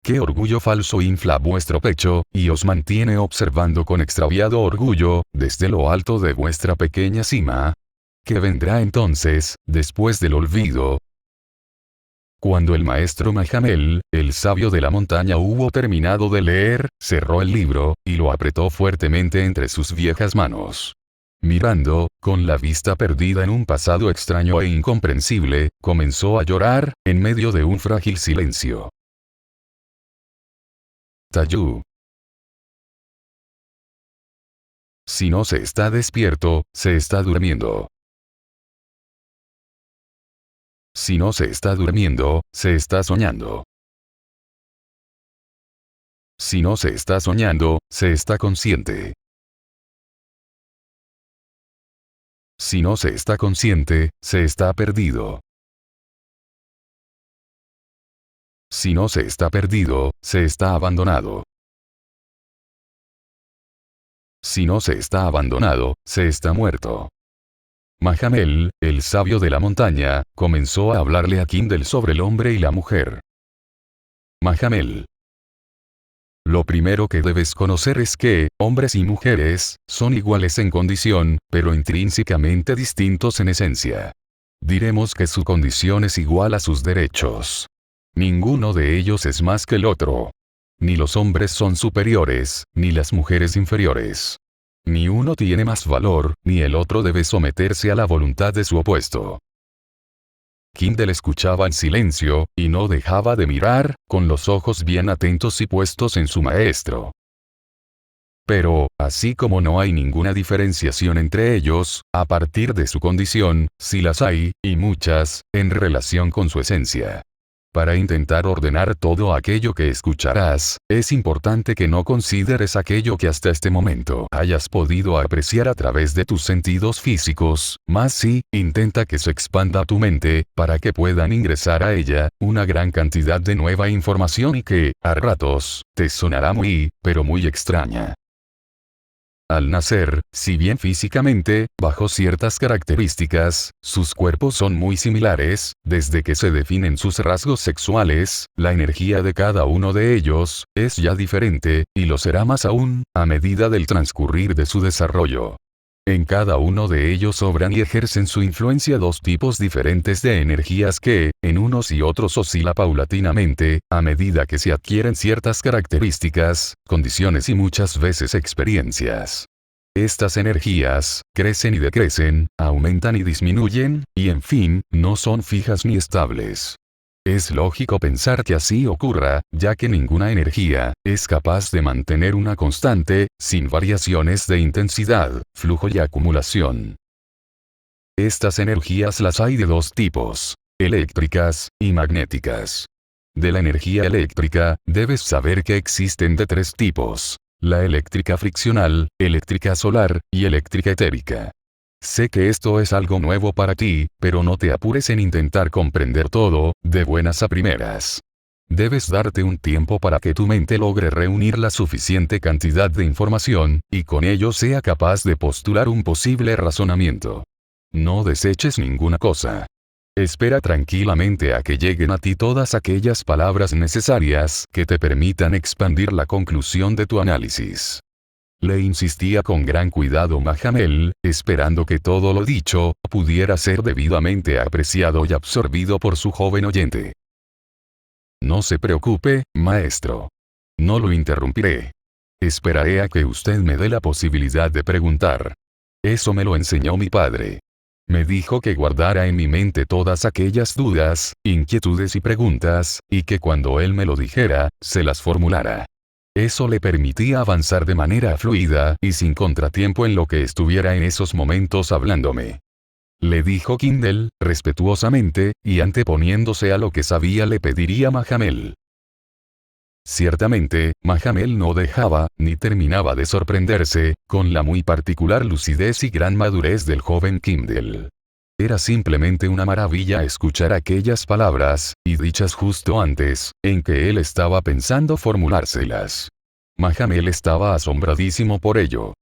¿Qué orgullo falso infla vuestro pecho, y os mantiene observando con extraviado orgullo, desde lo alto de vuestra pequeña cima? ¿Qué vendrá entonces, después del olvido? Cuando el maestro Mahamel, el sabio de la montaña, hubo terminado de leer, cerró el libro, y lo apretó fuertemente entre sus viejas manos. Mirando, con la vista perdida en un pasado extraño e incomprensible, comenzó a llorar, en medio de un frágil silencio. Tayú. Si no se está despierto, se está durmiendo. Si no se está durmiendo, se está soñando. Si no se está soñando, se está consciente. Si no se está consciente, se está perdido. Si no se está perdido, se está abandonado. Si no se está abandonado, se está muerto. Mahamel, el sabio de la montaña, comenzó a hablarle a Kindle sobre el hombre y la mujer. Mahamel. Lo primero que debes conocer es que, hombres y mujeres, son iguales en condición, pero intrínsecamente distintos en esencia. Diremos que su condición es igual a sus derechos. Ninguno de ellos es más que el otro. Ni los hombres son superiores, ni las mujeres inferiores. Ni uno tiene más valor, ni el otro debe someterse a la voluntad de su opuesto. Kindle escuchaba en silencio, y no dejaba de mirar, con los ojos bien atentos y puestos en su maestro. Pero, así como no hay ninguna diferenciación entre ellos, a partir de su condición, sí las hay, y muchas, en relación con su esencia. Para intentar ordenar todo aquello que escucharás, es importante que no consideres aquello que hasta este momento hayas podido apreciar a través de tus sentidos físicos, más sí, intenta que se expanda tu mente, para que puedan ingresar a ella, una gran cantidad de nueva información y que, a ratos, te sonará muy, pero muy extraña. Al nacer, si bien físicamente, bajo ciertas características, sus cuerpos son muy similares, desde que se definen sus rasgos sexuales, la energía de cada uno de ellos, es ya diferente, y lo será más aún, a medida del transcurrir de su desarrollo. en cada uno de ellos obran y ejercen su influencia dos tipos diferentes de energías que, en unos y otros oscila paulatinamente, a medida que se adquieren ciertas características, condiciones y muchas veces experiencias. Estas energías, crecen y decrecen, aumentan y disminuyen, y en fin, no son fijas ni estables. Es lógico pensar que así ocurra, ya que ninguna energía es capaz de mantener una constante, sin variaciones de intensidad, flujo y acumulación. Estas energías las hay de dos tipos: eléctricas y magnéticas. De la energía eléctrica, debes saber que existen de tres tipos: la eléctrica friccional, eléctrica solar, y eléctrica etérica. Sé que esto es algo nuevo para ti, pero no te apures en intentar comprender todo, de buenas a primeras. Debes darte un tiempo para que tu mente logre reunir la suficiente cantidad de información, y con ello sea capaz de postular un posible razonamiento. No deseches ninguna cosa. Espera tranquilamente a que lleguen a ti todas aquellas palabras necesarias que te permitan expandir la conclusión de tu análisis. Le insistía con gran cuidado Mahamel, esperando que todo lo dicho pudiera ser debidamente apreciado y absorbido por su joven oyente. No se preocupe, maestro. No lo interrumpiré. Esperaré a que usted me dé la posibilidad de preguntar. Eso me lo enseñó mi padre. Me dijo que guardara en mi mente todas aquellas dudas, inquietudes y preguntas, y que cuando él me lo dijera, se las formulara. Eso le permitía avanzar de manera fluida y sin contratiempo en lo que estuviera en esos momentos hablándome. Le dijo Kindle, respetuosamente, y anteponiéndose a lo que sabía le pediría Mahamel. Ciertamente, Mahamel no dejaba, ni terminaba de sorprenderse, con la muy particular lucidez y gran madurez del joven Kindle. Era simplemente una maravilla escuchar aquellas palabras, y dichas justo antes, en que él estaba pensando formulárselas. Mahamel estaba asombradísimo por ello.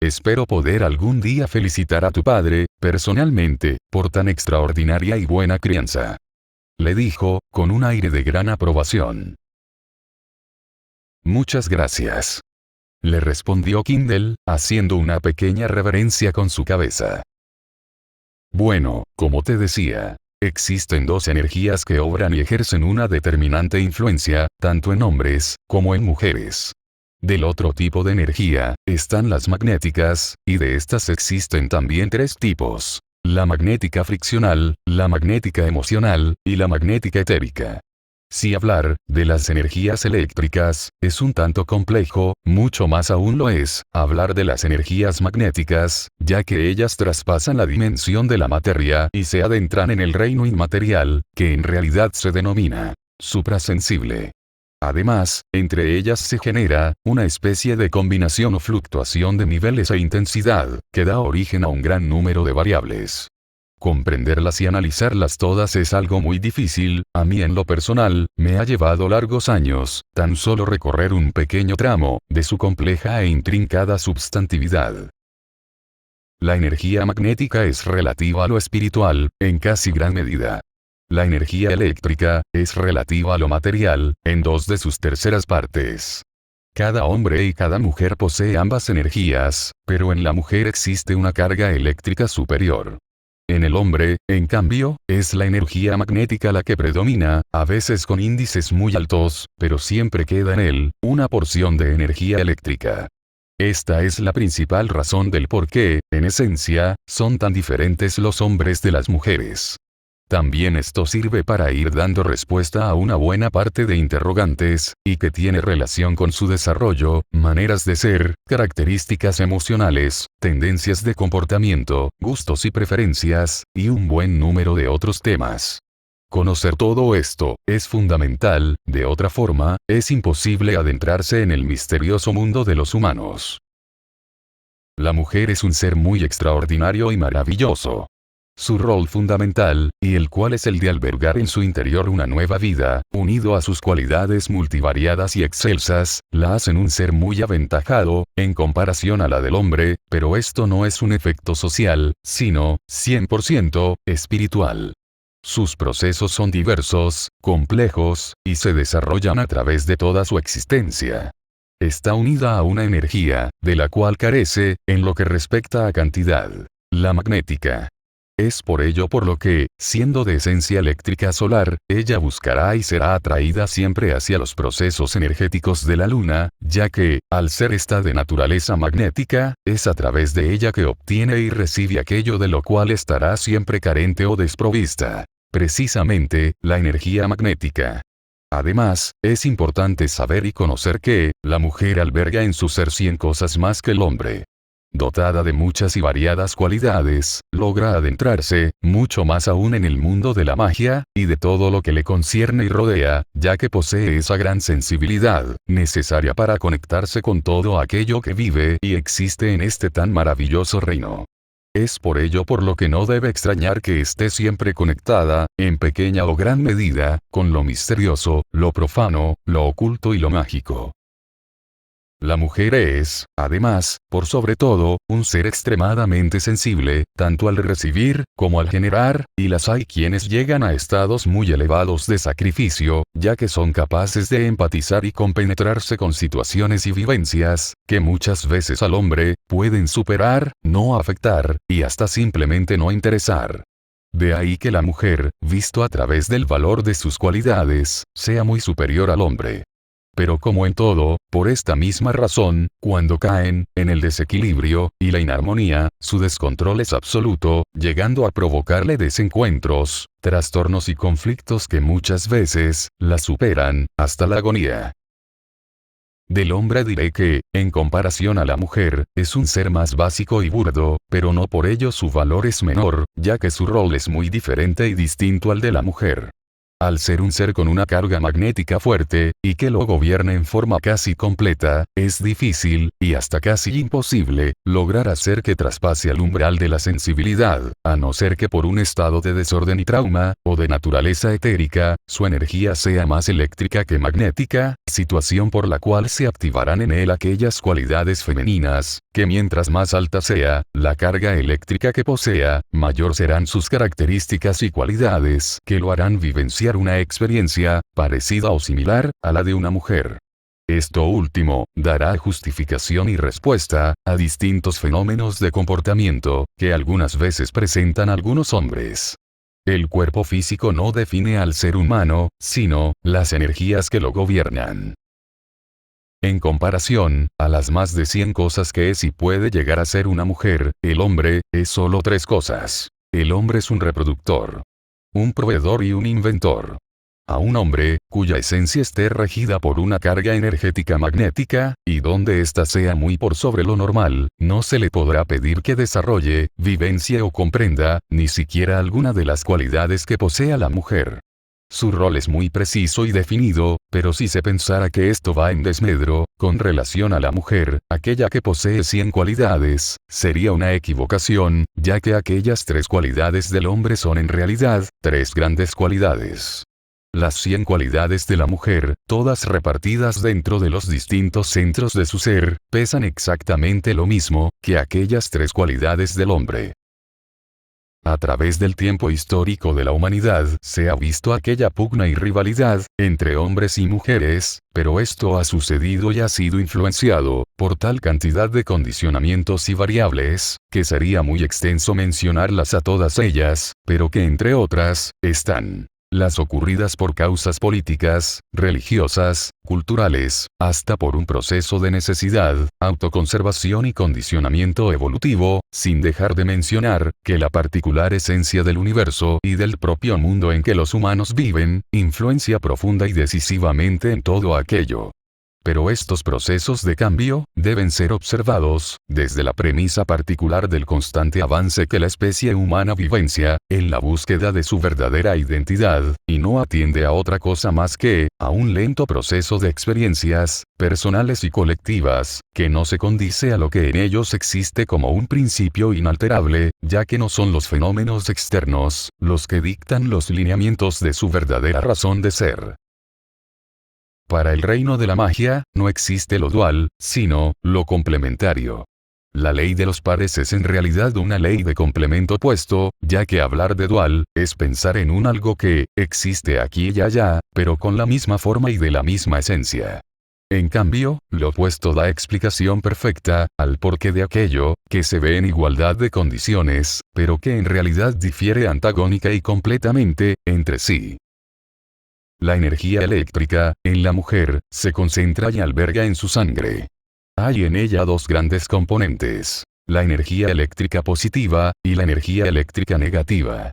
Espero poder algún día felicitar a tu padre, personalmente, por tan extraordinaria y buena crianza. Le dijo, con un aire de gran aprobación. Muchas gracias. Le respondió Kindle, haciendo una pequeña reverencia con su cabeza. Bueno, como te decía, existen dos energías que obran y ejercen una determinante influencia, tanto en hombres, como en mujeres. Del otro tipo de energía, están las magnéticas, y de estas existen también tres tipos: la magnética friccional, la magnética emocional, y la magnética etérica. Si hablar de las energías eléctricas es un tanto complejo, mucho más aún lo es hablar de las energías magnéticas, ya que ellas traspasan la dimensión de la materia y se adentran en el reino inmaterial, que en realidad se denomina suprasensible. Además, entre ellas se genera una especie de combinación o fluctuación de niveles e intensidad, que da origen a un gran número de variables. Comprenderlas y analizarlas todas es algo muy difícil. A mí en lo personal, me ha llevado largos años, tan solo recorrer un pequeño tramo, de su compleja e intrincada substantividad. La energía magnética es relativa a lo espiritual, en casi gran medida. La energía eléctrica, es relativa a lo material, en dos de sus terceras partes. Cada hombre y cada mujer posee ambas energías, pero en la mujer existe una carga eléctrica superior. En el hombre, en cambio, es la energía magnética la que predomina, a veces con índices muy altos, pero siempre queda en él una porción de energía eléctrica. Esta es la principal razón del por qué, en esencia, son tan diferentes los hombres de las mujeres. También esto sirve para ir dando respuesta a una buena parte de interrogantes, y que tiene relación con su desarrollo, maneras de ser, características emocionales, tendencias de comportamiento, gustos y preferencias, y un buen número de otros temas. Conocer todo esto es fundamental, de otra forma, es imposible adentrarse en el misterioso mundo de los humanos. La mujer es un ser muy extraordinario y maravilloso. Su rol fundamental, y el cual es el de albergar en su interior una nueva vida, unido a sus cualidades multivariadas y excelsas, la hacen un ser muy aventajado, en comparación a la del hombre, pero esto no es un efecto social, sino, 100%, espiritual. Sus procesos son diversos, complejos, y se desarrollan a través de toda su existencia. está unida a una energía, de la cual carece, en lo que respecta a cantidad. La magnética. Es por ello por lo que, siendo de esencia eléctrica solar, ella buscará y será atraída siempre hacia los procesos energéticos de la luna, ya que, al ser esta de naturaleza magnética, es a través de ella que obtiene y recibe aquello de lo cual estará siempre carente o desprovista. Precisamente, la energía magnética. Además, es importante saber y conocer que, la mujer alberga en su ser 100 cosas más que el hombre. Dotada de muchas y variadas cualidades, logra adentrarse, mucho más aún en el mundo de la magia, y de todo lo que le concierne y rodea, ya que posee esa gran sensibilidad, necesaria para conectarse con todo aquello que vive y existe en este tan maravilloso reino. Es por ello por lo que no debe extrañar que esté siempre conectada, en pequeña o gran medida, con lo misterioso, lo profano, lo oculto y lo mágico. La mujer es, además, por sobre todo, un ser extremadamente sensible, tanto al recibir, como al generar, y las hay quienes llegan a estados muy elevados de sacrificio, ya que son capaces de empatizar y compenetrarse con situaciones y vivencias, que muchas veces al hombre, pueden superar, no afectar, y hasta simplemente no interesar. De ahí que la mujer, visto a través del valor de sus cualidades, sea muy superior al hombre. Pero como en todo, por esta misma razón, cuando caen, en el desequilibrio, y la inarmonía, su descontrol es absoluto, llegando a provocarle desencuentros, trastornos y conflictos que muchas veces, la superan, hasta la agonía. Del hombre diré que, en comparación a la mujer, es un ser más básico y burdo, pero no por ello su valor es menor, ya que su rol es muy diferente y distinto al de la mujer. Al ser un ser con una carga magnética fuerte, y que lo gobierne en forma casi completa, es difícil, y hasta casi imposible, lograr hacer que traspase al umbral de la sensibilidad, a no ser que por un estado de desorden y trauma, o de naturaleza etérica, su energía sea más eléctrica que magnética, situación por la cual se activarán en él aquellas cualidades femeninas, que mientras más alta sea, la carga eléctrica que posea, mayor serán sus características y cualidades, que lo harán vivenciar una experiencia, parecida o similar, a la de una mujer. Esto último, dará justificación y respuesta, a distintos fenómenos de comportamiento, que algunas veces presentan algunos hombres. El cuerpo físico no define al ser humano, sino, las energías que lo gobiernan. En comparación, a las más de 100 cosas que es y puede llegar a ser una mujer, el hombre, es solo 3 cosas. El hombre es un reproductor, un proveedor y un inventor. A un hombre, cuya esencia esté regida por una carga energética magnética, y donde ésta sea muy por sobre lo normal, no se le podrá pedir que desarrolle, vivencie o comprenda, ni siquiera alguna de las cualidades que posea la mujer. Su rol es muy preciso y definido, pero si se pensara que esto va en desmedro, con relación a la mujer, aquella que posee 100 cualidades, sería una equivocación, ya que aquellas 3 cualidades del hombre son en realidad, 3 grandes cualidades. Las 100 cualidades de la mujer, todas repartidas dentro de los distintos centros de su ser, pesan exactamente lo mismo, que aquellas 3 cualidades del hombre. A través del tiempo histórico de la humanidad se ha visto aquella pugna y rivalidad, entre hombres y mujeres, pero esto ha sucedido y ha sido influenciado, por tal cantidad de condicionamientos y variables, que sería muy extenso mencionarlas a todas ellas, pero que entre otras, están las ocurridas por causas políticas, religiosas, culturales, hasta por un proceso de necesidad, autoconservación y condicionamiento evolutivo, sin dejar de mencionar, que la particular esencia del universo y del propio mundo en que los humanos viven, influencia profunda y decisivamente en todo aquello. Pero estos procesos de cambio, deben ser observados, desde la premisa particular del constante avance que la especie humana vivencia, en la búsqueda de su verdadera identidad, y no atiende a otra cosa más que, a un lento proceso de experiencias, personales y colectivas, que no se condice a lo que en ellos existe como un principio inalterable, ya que no son los fenómenos externos, los que dictan los lineamientos de su verdadera razón de ser. Para el reino de la magia, no existe lo dual, sino, lo complementario. La ley de los pares es en realidad una ley de complemento opuesto, ya que hablar de dual, es pensar en un algo que, existe aquí y allá, pero con la misma forma y de la misma esencia. En cambio, lo opuesto da explicación perfecta al porqué de aquello, que se ve en igualdad de condiciones, pero que en realidad difiere antagónica y completamente, entre sí. La energía eléctrica, en la mujer, se concentra y alberga en su sangre. Hay en ella dos grandes componentes: la energía eléctrica positiva, y la energía eléctrica negativa.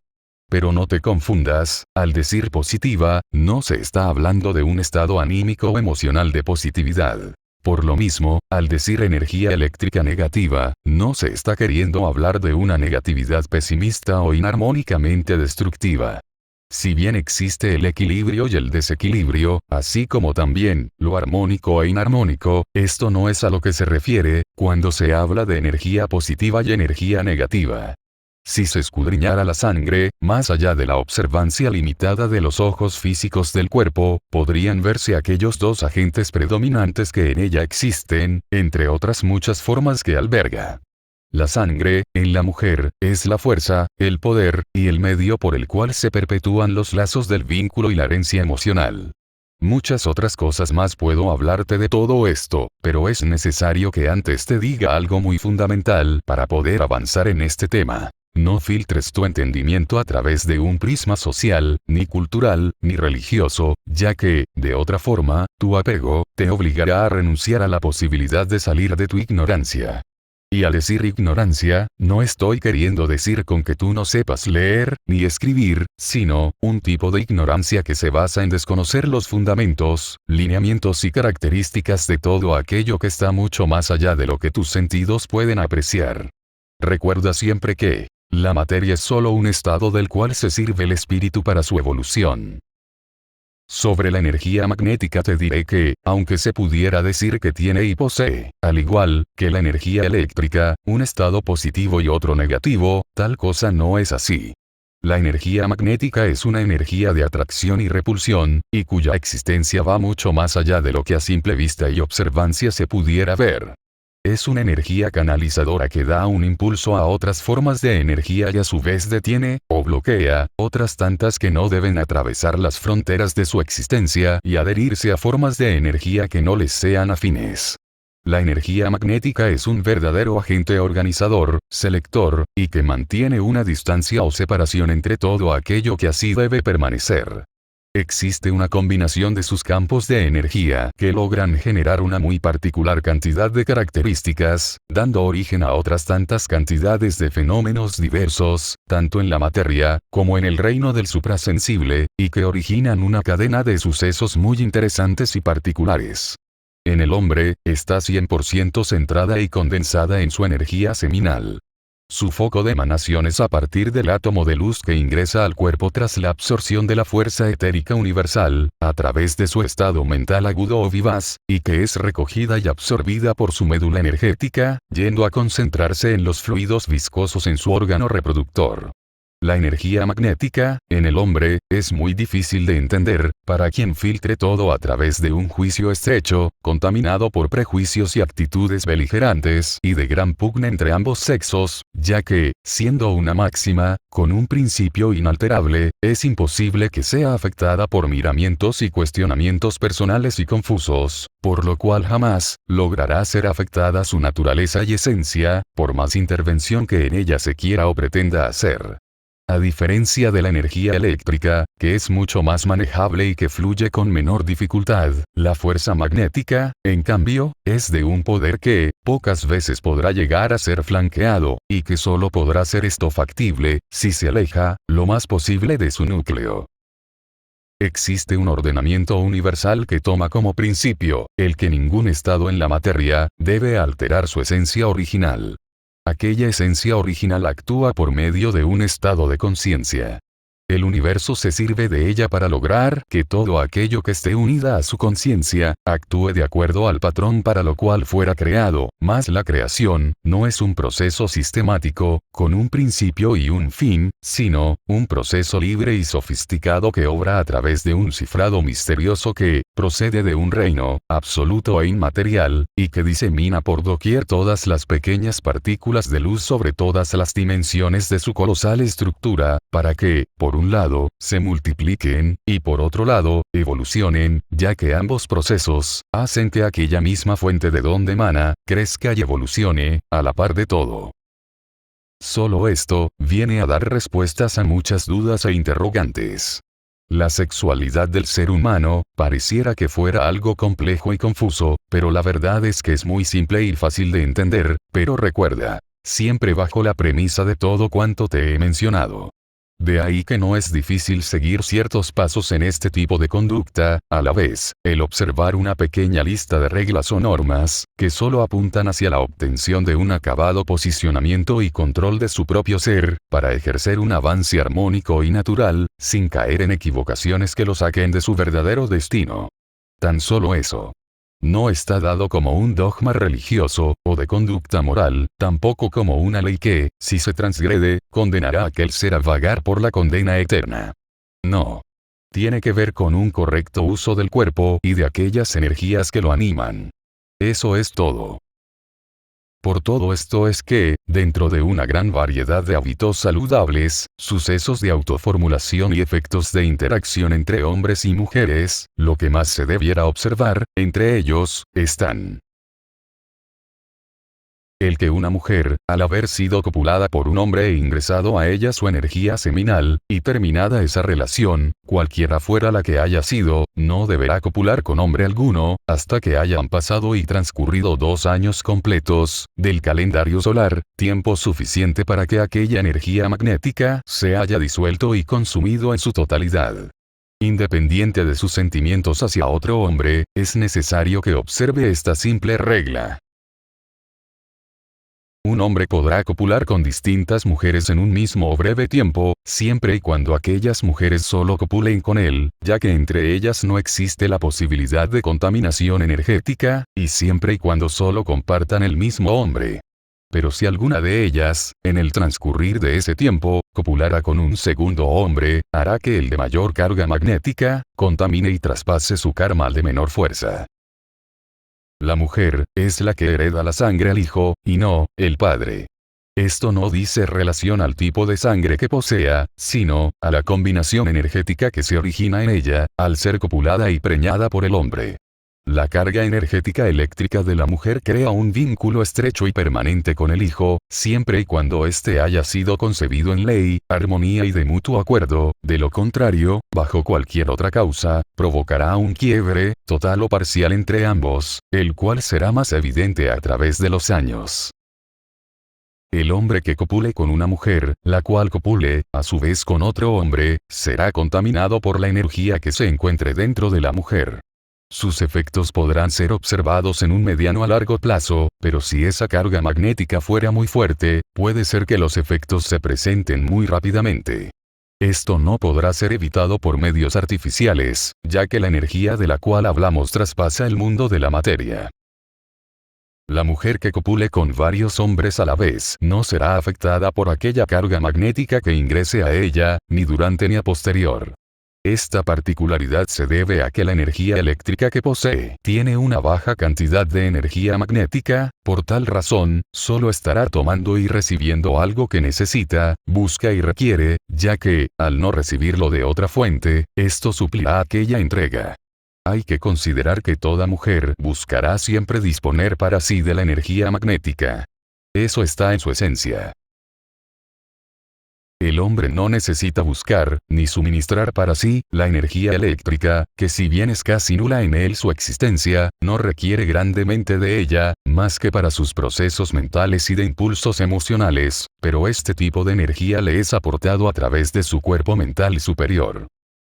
Pero no te confundas, al decir positiva, no se está hablando de un estado anímico o emocional de positividad. Por lo mismo, al decir energía eléctrica negativa, no se está queriendo hablar de una negatividad pesimista o inarmónicamente destructiva. Si bien existe el equilibrio y el desequilibrio, así como también lo armónico e inarmónico, esto no es a lo que se refiere cuando se habla de energía positiva y energía negativa. Si se escudriñara la sangre, más allá de la observancia limitada de los ojos físicos del cuerpo, podrían verse aquellos dos agentes predominantes que en ella existen, entre otras muchas formas que alberga. La sangre, en la mujer, es la fuerza, el poder, y el medio por el cual se perpetúan los lazos del vínculo y la herencia emocional. Muchas otras cosas más puedo hablarte de todo esto, pero es necesario que antes te diga algo muy fundamental para poder avanzar en este tema. No filtres tu entendimiento a través de un prisma social, ni cultural, ni religioso, ya que, de otra forma, tu apego te obligará a renunciar a la posibilidad de salir de tu ignorancia. Y al decir ignorancia, no estoy queriendo decir con que tú no sepas leer, ni escribir, sino, un tipo de ignorancia que se basa en desconocer los fundamentos, lineamientos y características de todo aquello que está mucho más allá de lo que tus sentidos pueden apreciar. Recuerda siempre que, la materia es solo un estado del cual se sirve el espíritu para su evolución. Sobre la energía magnética te diré que, aunque se pudiera decir que tiene y posee, al igual que la energía eléctrica, un estado positivo y otro negativo, tal cosa no es así. La energía magnética es una energía de atracción y repulsión, y cuya existencia va mucho más allá de lo que a simple vista y observancia se pudiera ver. Es una energía canalizadora que da un impulso a otras formas de energía y a su vez detiene, o bloquea, otras tantas que no deben atravesar las fronteras de su existencia y adherirse a formas de energía que no les sean afines. La energía magnética es un verdadero agente organizador, selector, y que mantiene una distancia o separación entre todo aquello que así debe permanecer. Existe una combinación de sus campos de energía que logran generar una muy particular cantidad de características, dando origen a otras tantas cantidades de fenómenos diversos, tanto en la materia, como en el reino del suprasensible, y que originan una cadena de sucesos muy interesantes y particulares. En el hombre, está 100% centrada y condensada en su energía seminal. Su foco de emanación es a partir del átomo de luz que ingresa al cuerpo tras la absorción de la fuerza etérica universal, a través de su estado mental agudo o vivaz, y que es recogida y absorbida por su médula energética, yendo a concentrarse en los fluidos viscosos en su órgano reproductor. La energía magnética, en el hombre, es muy difícil de entender, para quien filtre todo a través de un juicio estrecho, contaminado por prejuicios y actitudes beligerantes y de gran pugna entre ambos sexos, ya que, siendo una máxima, con un principio inalterable, es imposible que sea afectada por miramientos y cuestionamientos personales y confusos, por lo cual jamás logrará ser afectada su naturaleza y esencia, por más intervención que en ella se quiera o pretenda hacer. A diferencia de la energía eléctrica, que es mucho más manejable y que fluye con menor dificultad, la fuerza magnética, en cambio, es de un poder que, pocas veces podrá llegar a ser flanqueado, y que solo podrá ser esto factible, si se aleja, lo más posible de su núcleo. Existe un ordenamiento universal que toma como principio, el que ningún estado en la materia, debe alterar su esencia original. Aquella esencia original actúa por medio de un estado de conciencia. El universo se sirve de ella para lograr que todo aquello que esté unida a su conciencia, actúe de acuerdo al patrón para lo cual fuera creado, mas la creación, no es un proceso sistemático, con un principio y un fin, sino, un proceso libre y sofisticado que obra a través de un cifrado misterioso que, procede de un reino, absoluto e inmaterial, y que disemina por doquier todas las pequeñas partículas de luz sobre todas las dimensiones de su colosal estructura, para que, por un lado, se multipliquen, y por otro lado, evolucionen, ya que ambos procesos, hacen que aquella misma fuente de donde emana, crezca y evolucione, a la par de todo. Solo esto, viene a dar respuestas a muchas dudas e interrogantes. La sexualidad del ser humano, pareciera que fuera algo complejo y confuso, pero la verdad es que es muy simple y fácil de entender, pero recuerda, siempre bajo la premisa de todo cuanto te he mencionado. De ahí que no es difícil seguir ciertos pasos en este tipo de conducta, a la vez, el observar una pequeña lista de reglas o normas, que solo apuntan hacia la obtención de un acabado posicionamiento y control de su propio ser, para ejercer un avance armónico y natural, sin caer en equivocaciones que lo saquen de su verdadero destino. Tan solo eso. No está dado como un dogma religioso, o de conducta moral, tampoco como una ley que, si se transgrede, condenará a aquel ser a vagar por la condena eterna. No. Tiene que ver con un correcto uso del cuerpo y de aquellas energías que lo animan. Eso es todo. Por todo esto es que, dentro de una gran variedad de hábitos saludables, sucesos de autoformulación y efectos de interacción entre hombres y mujeres, lo que más se debiera observar, entre ellos, están el que una mujer, al haber sido copulada por un hombre e ingresado a ella su energía seminal, y terminada esa relación, cualquiera fuera la que haya sido, no deberá copular con hombre alguno, hasta que hayan pasado y transcurrido 2 años completos, del calendario solar, tiempo suficiente para que aquella energía magnética se haya disuelto y consumido en su totalidad. Independiente de sus sentimientos hacia otro hombre, es necesario que observe esta simple regla. Un hombre podrá copular con distintas mujeres en un mismo o breve tiempo, siempre y cuando aquellas mujeres solo copulen con él, ya que entre ellas no existe la posibilidad de contaminación energética, y siempre y cuando solo compartan el mismo hombre. Pero si alguna de ellas, en el transcurrir de ese tiempo, copulara con un segundo hombre, hará que el de mayor carga magnética, contamine y traspase su karma al de menor fuerza. La mujer, es la que hereda la sangre al hijo, y no, el padre. Esto no dice relación al tipo de sangre que posea, sino, a la combinación energética que se origina en ella, al ser copulada y preñada por el hombre. La carga energética eléctrica de la mujer crea un vínculo estrecho y permanente con el hijo, siempre y cuando éste haya sido concebido en ley, armonía y de mutuo acuerdo, de lo contrario, bajo cualquier otra causa, provocará un quiebre, total o parcial entre ambos, el cual será más evidente a través de los años. El hombre que copule con una mujer, la cual copule, a su vez con otro hombre, será contaminado por la energía que se encuentre dentro de la mujer. Sus efectos podrán ser observados en un mediano a largo plazo, pero si esa carga magnética fuera muy fuerte, puede ser que los efectos se presenten muy rápidamente. Esto no podrá ser evitado por medios artificiales, ya que la energía de la cual hablamos traspasa el mundo de la materia. La mujer que copule con varios hombres a la vez no será afectada por aquella carga magnética que ingrese a ella, ni durante ni a posterior. Esta particularidad se debe a que la energía eléctrica que posee tiene una baja cantidad de energía magnética, por tal razón, solo estará tomando y recibiendo algo que necesita, busca y requiere, ya que, al no recibirlo de otra fuente, esto suplirá aquella entrega. Hay que considerar que toda mujer buscará siempre disponer para sí de la energía magnética. Eso está en su esencia. El hombre no necesita buscar, ni suministrar para sí, la energía eléctrica, que si bien es casi nula en él su existencia, no requiere grandemente de ella, más que para sus procesos mentales y de impulsos emocionales, pero este tipo de energía le es aportado a través de su cuerpo mental superior.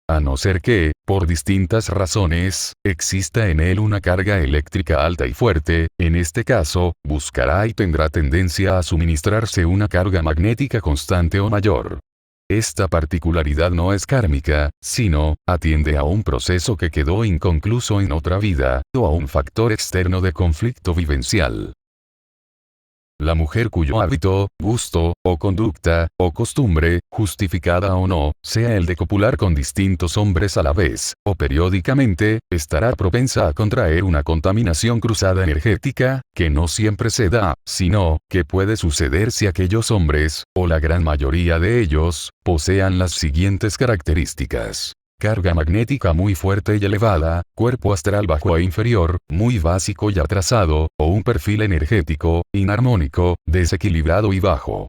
A no ser que, por distintas razones, exista en él una carga eléctrica alta y fuerte, en este caso, buscará y tendrá tendencia a suministrarse una carga magnética constante o mayor. Esta particularidad no es kármica, sino, atiende a un proceso que quedó inconcluso en otra vida, o a un factor externo de conflicto vivencial. La mujer cuyo hábito, gusto, o conducta, o costumbre, justificada o no, sea el de copular con distintos hombres a la vez, o periódicamente, estará propensa a contraer una contaminación cruzada energética, que no siempre se da, sino, que puede suceder si aquellos hombres, o la gran mayoría de ellos, posean las siguientes características. Carga magnética muy fuerte y elevada, cuerpo astral bajo e inferior, muy básico y atrasado, o un perfil energético, inarmónico, desequilibrado y bajo.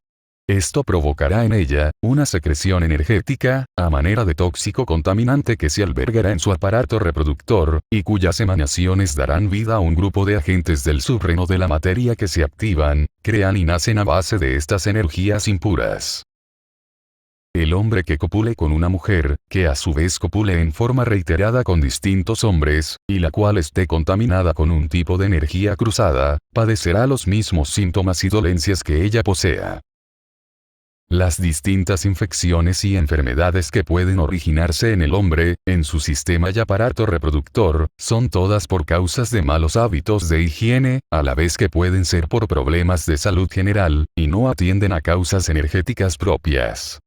Esto provocará en ella, una secreción energética, a manera de tóxico contaminante que se albergará en su aparato reproductor, y cuyas emanaciones darán vida a un grupo de agentes del subreino de la materia que se activan, crean y nacen a base de estas energías impuras. El hombre que copule con una mujer, que a su vez copule en forma reiterada con distintos hombres, y la cual esté contaminada con un tipo de energía cruzada, padecerá los mismos síntomas y dolencias que ella posea. Las distintas infecciones y enfermedades que pueden originarse en el hombre, en su sistema y aparato reproductor, son todas por causas de malos hábitos de higiene, a la vez que pueden ser por problemas de salud general, y no atienden a causas energéticas propias.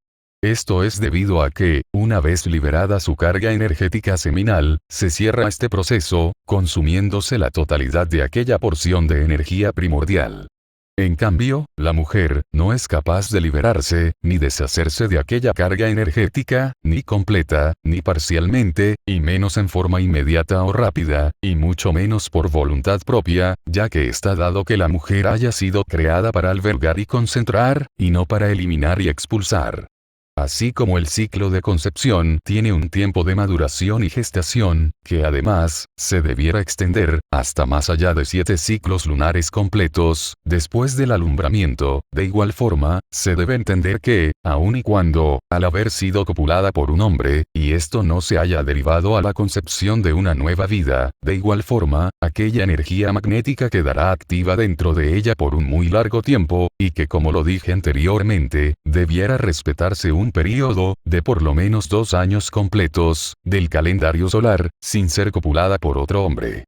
Esto es debido a que, una vez liberada su carga energética seminal, se cierra este proceso, consumiéndose la totalidad de aquella porción de energía primordial. En cambio, la mujer, no es capaz de liberarse, ni deshacerse de aquella carga energética, ni completa, ni parcialmente, y menos en forma inmediata o rápida, y mucho menos por voluntad propia, ya que está dado que la mujer haya sido creada para albergar y concentrar, y no para eliminar y expulsar. Así como el ciclo de concepción tiene un tiempo de maduración y gestación, que además, se debiera extender, hasta más allá de 7 ciclos lunares completos, después del alumbramiento, de igual forma, se debe entender que, aun y cuando, al haber sido copulada por un hombre, y esto no se haya derivado a la concepción de una nueva vida, de igual forma, aquella energía magnética quedará activa dentro de ella por un muy largo tiempo, y que como lo dije anteriormente, debiera respetarse un período, de por lo menos 2 años completos, del calendario solar, sin ser copulada por otro hombre.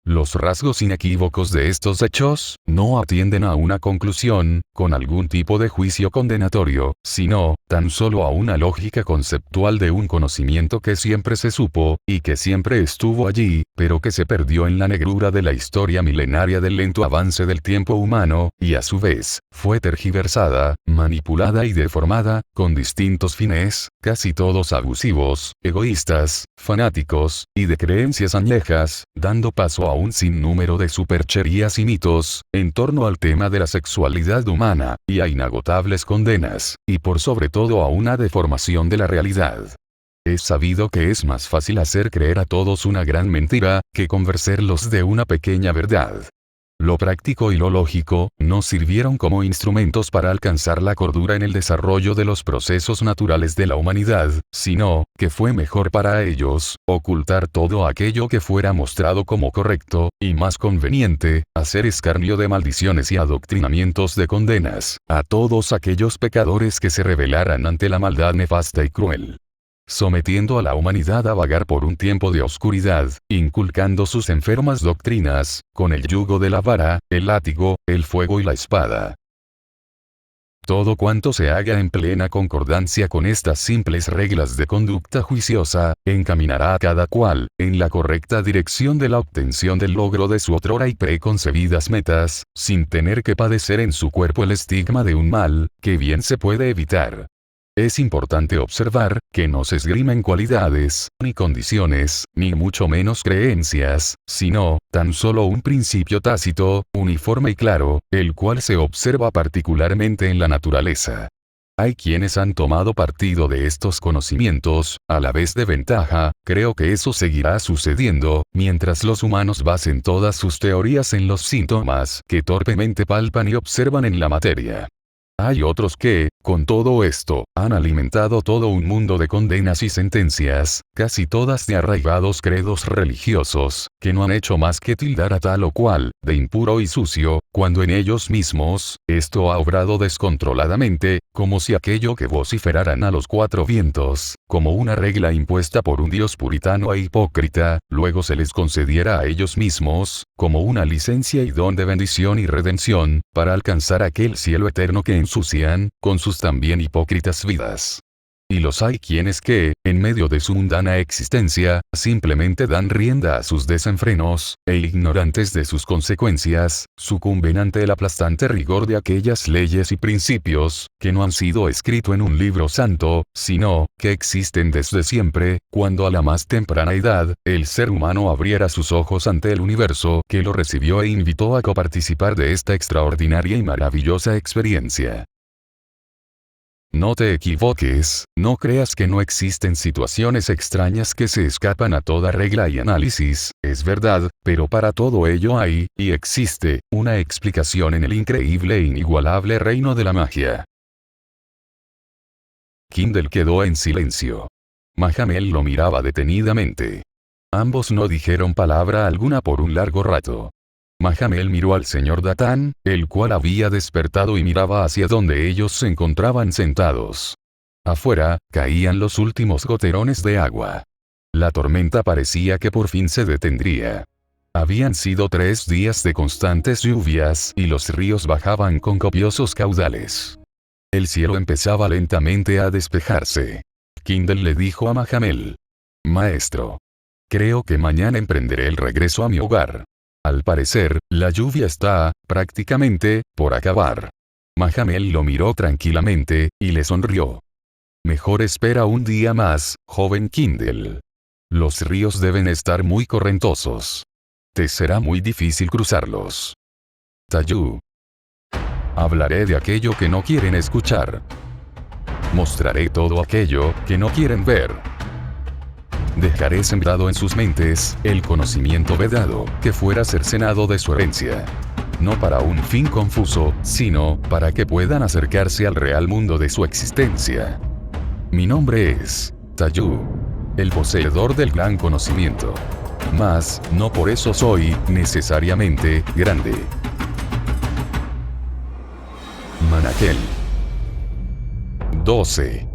Los rasgos inequívocos de estos hechos, no atienden a una conclusión, con algún tipo de juicio condenatorio, sino, tan solo a una lógica conceptual de un conocimiento que siempre se supo, y que siempre estuvo allí, pero que se perdió en la negrura de la historia milenaria del lento avance del tiempo humano, y a su vez, fue tergiversada, manipulada y deformada, con distintos fines, casi todos abusivos, egoístas, fanáticos, y de creencias añejas, dando paso a un sinnúmero de supercherías y mitos, en torno al tema de la sexualidad humana, y a inagotables condenas, y por sobre todo a una deformación de la realidad. Es sabido que es más fácil hacer creer a todos una gran mentira, que convencerlos de una pequeña verdad. Lo práctico y lo lógico, no sirvieron como instrumentos para alcanzar la cordura en el desarrollo de los procesos naturales de la humanidad, sino, que fue mejor para ellos, ocultar todo aquello que fuera mostrado como correcto, y más conveniente, hacer escarnio de maldiciones y adoctrinamientos de condenas, a todos aquellos pecadores que se rebelaran ante la maldad nefasta y cruel, sometiendo a la humanidad a vagar por un tiempo de oscuridad, inculcando sus enfermas doctrinas, con el yugo de la vara, el látigo, el fuego y la espada. Todo cuanto se haga en plena concordancia con estas simples reglas de conducta juiciosa, encaminará a cada cual, en la correcta dirección de la obtención del logro de su otrora y preconcebidas metas, sin tener que padecer en su cuerpo el estigma de un mal, que bien se puede evitar. Es importante observar, que no se esgrimen cualidades, ni condiciones, ni mucho menos creencias, sino, tan solo un principio tácito, uniforme y claro, el cual se observa particularmente en la naturaleza. Hay quienes han tomado partido de estos conocimientos, a la vez de ventaja, creo que eso seguirá sucediendo, mientras los humanos basen todas sus teorías en los síntomas que torpemente palpan y observan en la materia. Hay otros que, con todo esto, han alimentado todo un mundo de condenas y sentencias, casi todas de arraigados credos religiosos, que no han hecho más que tildar a tal o cual, de impuro y sucio, cuando en ellos mismos, esto ha obrado descontroladamente, como si aquello que vociferaran a los cuatro vientos, como una regla impuesta por un Dios puritano e hipócrita, luego se les concediera a ellos mismos, como una licencia y don de bendición y redención, para alcanzar aquel cielo eterno que ensucian, con sus también hipócritas vidas. Y los hay quienes que, en medio de su mundana existencia, simplemente dan rienda a sus desenfrenos, e ignorantes de sus consecuencias, sucumben ante el aplastante rigor de aquellas leyes y principios, que no han sido escritos en un libro santo, sino, que existen desde siempre, cuando a la más temprana edad, el ser humano abriera sus ojos ante el universo que lo recibió e invitó a coparticipar de esta extraordinaria y maravillosa experiencia. No te equivoques, no creas que no existen situaciones extrañas que se escapan a toda regla y análisis, es verdad, pero para todo ello hay, y existe, una explicación en el increíble e inigualable reino de la magia. Kindle quedó en silencio. Mahamel lo miraba detenidamente. Ambos no dijeron palabra alguna por un largo rato. Mahamel miró al señor Datán, el cual había despertado y miraba hacia donde ellos se encontraban sentados. Afuera, caían los últimos goterones de agua. La tormenta parecía que por fin se detendría. Habían sido 3 días de constantes lluvias y los ríos bajaban con copiosos caudales. El cielo empezaba lentamente a despejarse. Kindle le dijo a Mahamel: «Maestro, creo que mañana emprenderé el regreso a mi hogar. Al parecer, la lluvia está, prácticamente, por acabar». Mahamel lo miró tranquilamente, y le sonrió. «Mejor espera un día más, joven Kindle. Los ríos deben estar muy correntosos. Te será muy difícil cruzarlos. Tayú. Hablaré de aquello que no quieren escuchar. Mostraré todo aquello que no quieren ver. Dejaré sembrado en sus mentes el conocimiento vedado, que fuera cercenado de su herencia. No para un fin confuso, sino para que puedan acercarse al real mundo de su existencia. Mi nombre es Tayú, el poseedor del gran conocimiento. Mas, no por eso soy, necesariamente, grande. Manaquel 12.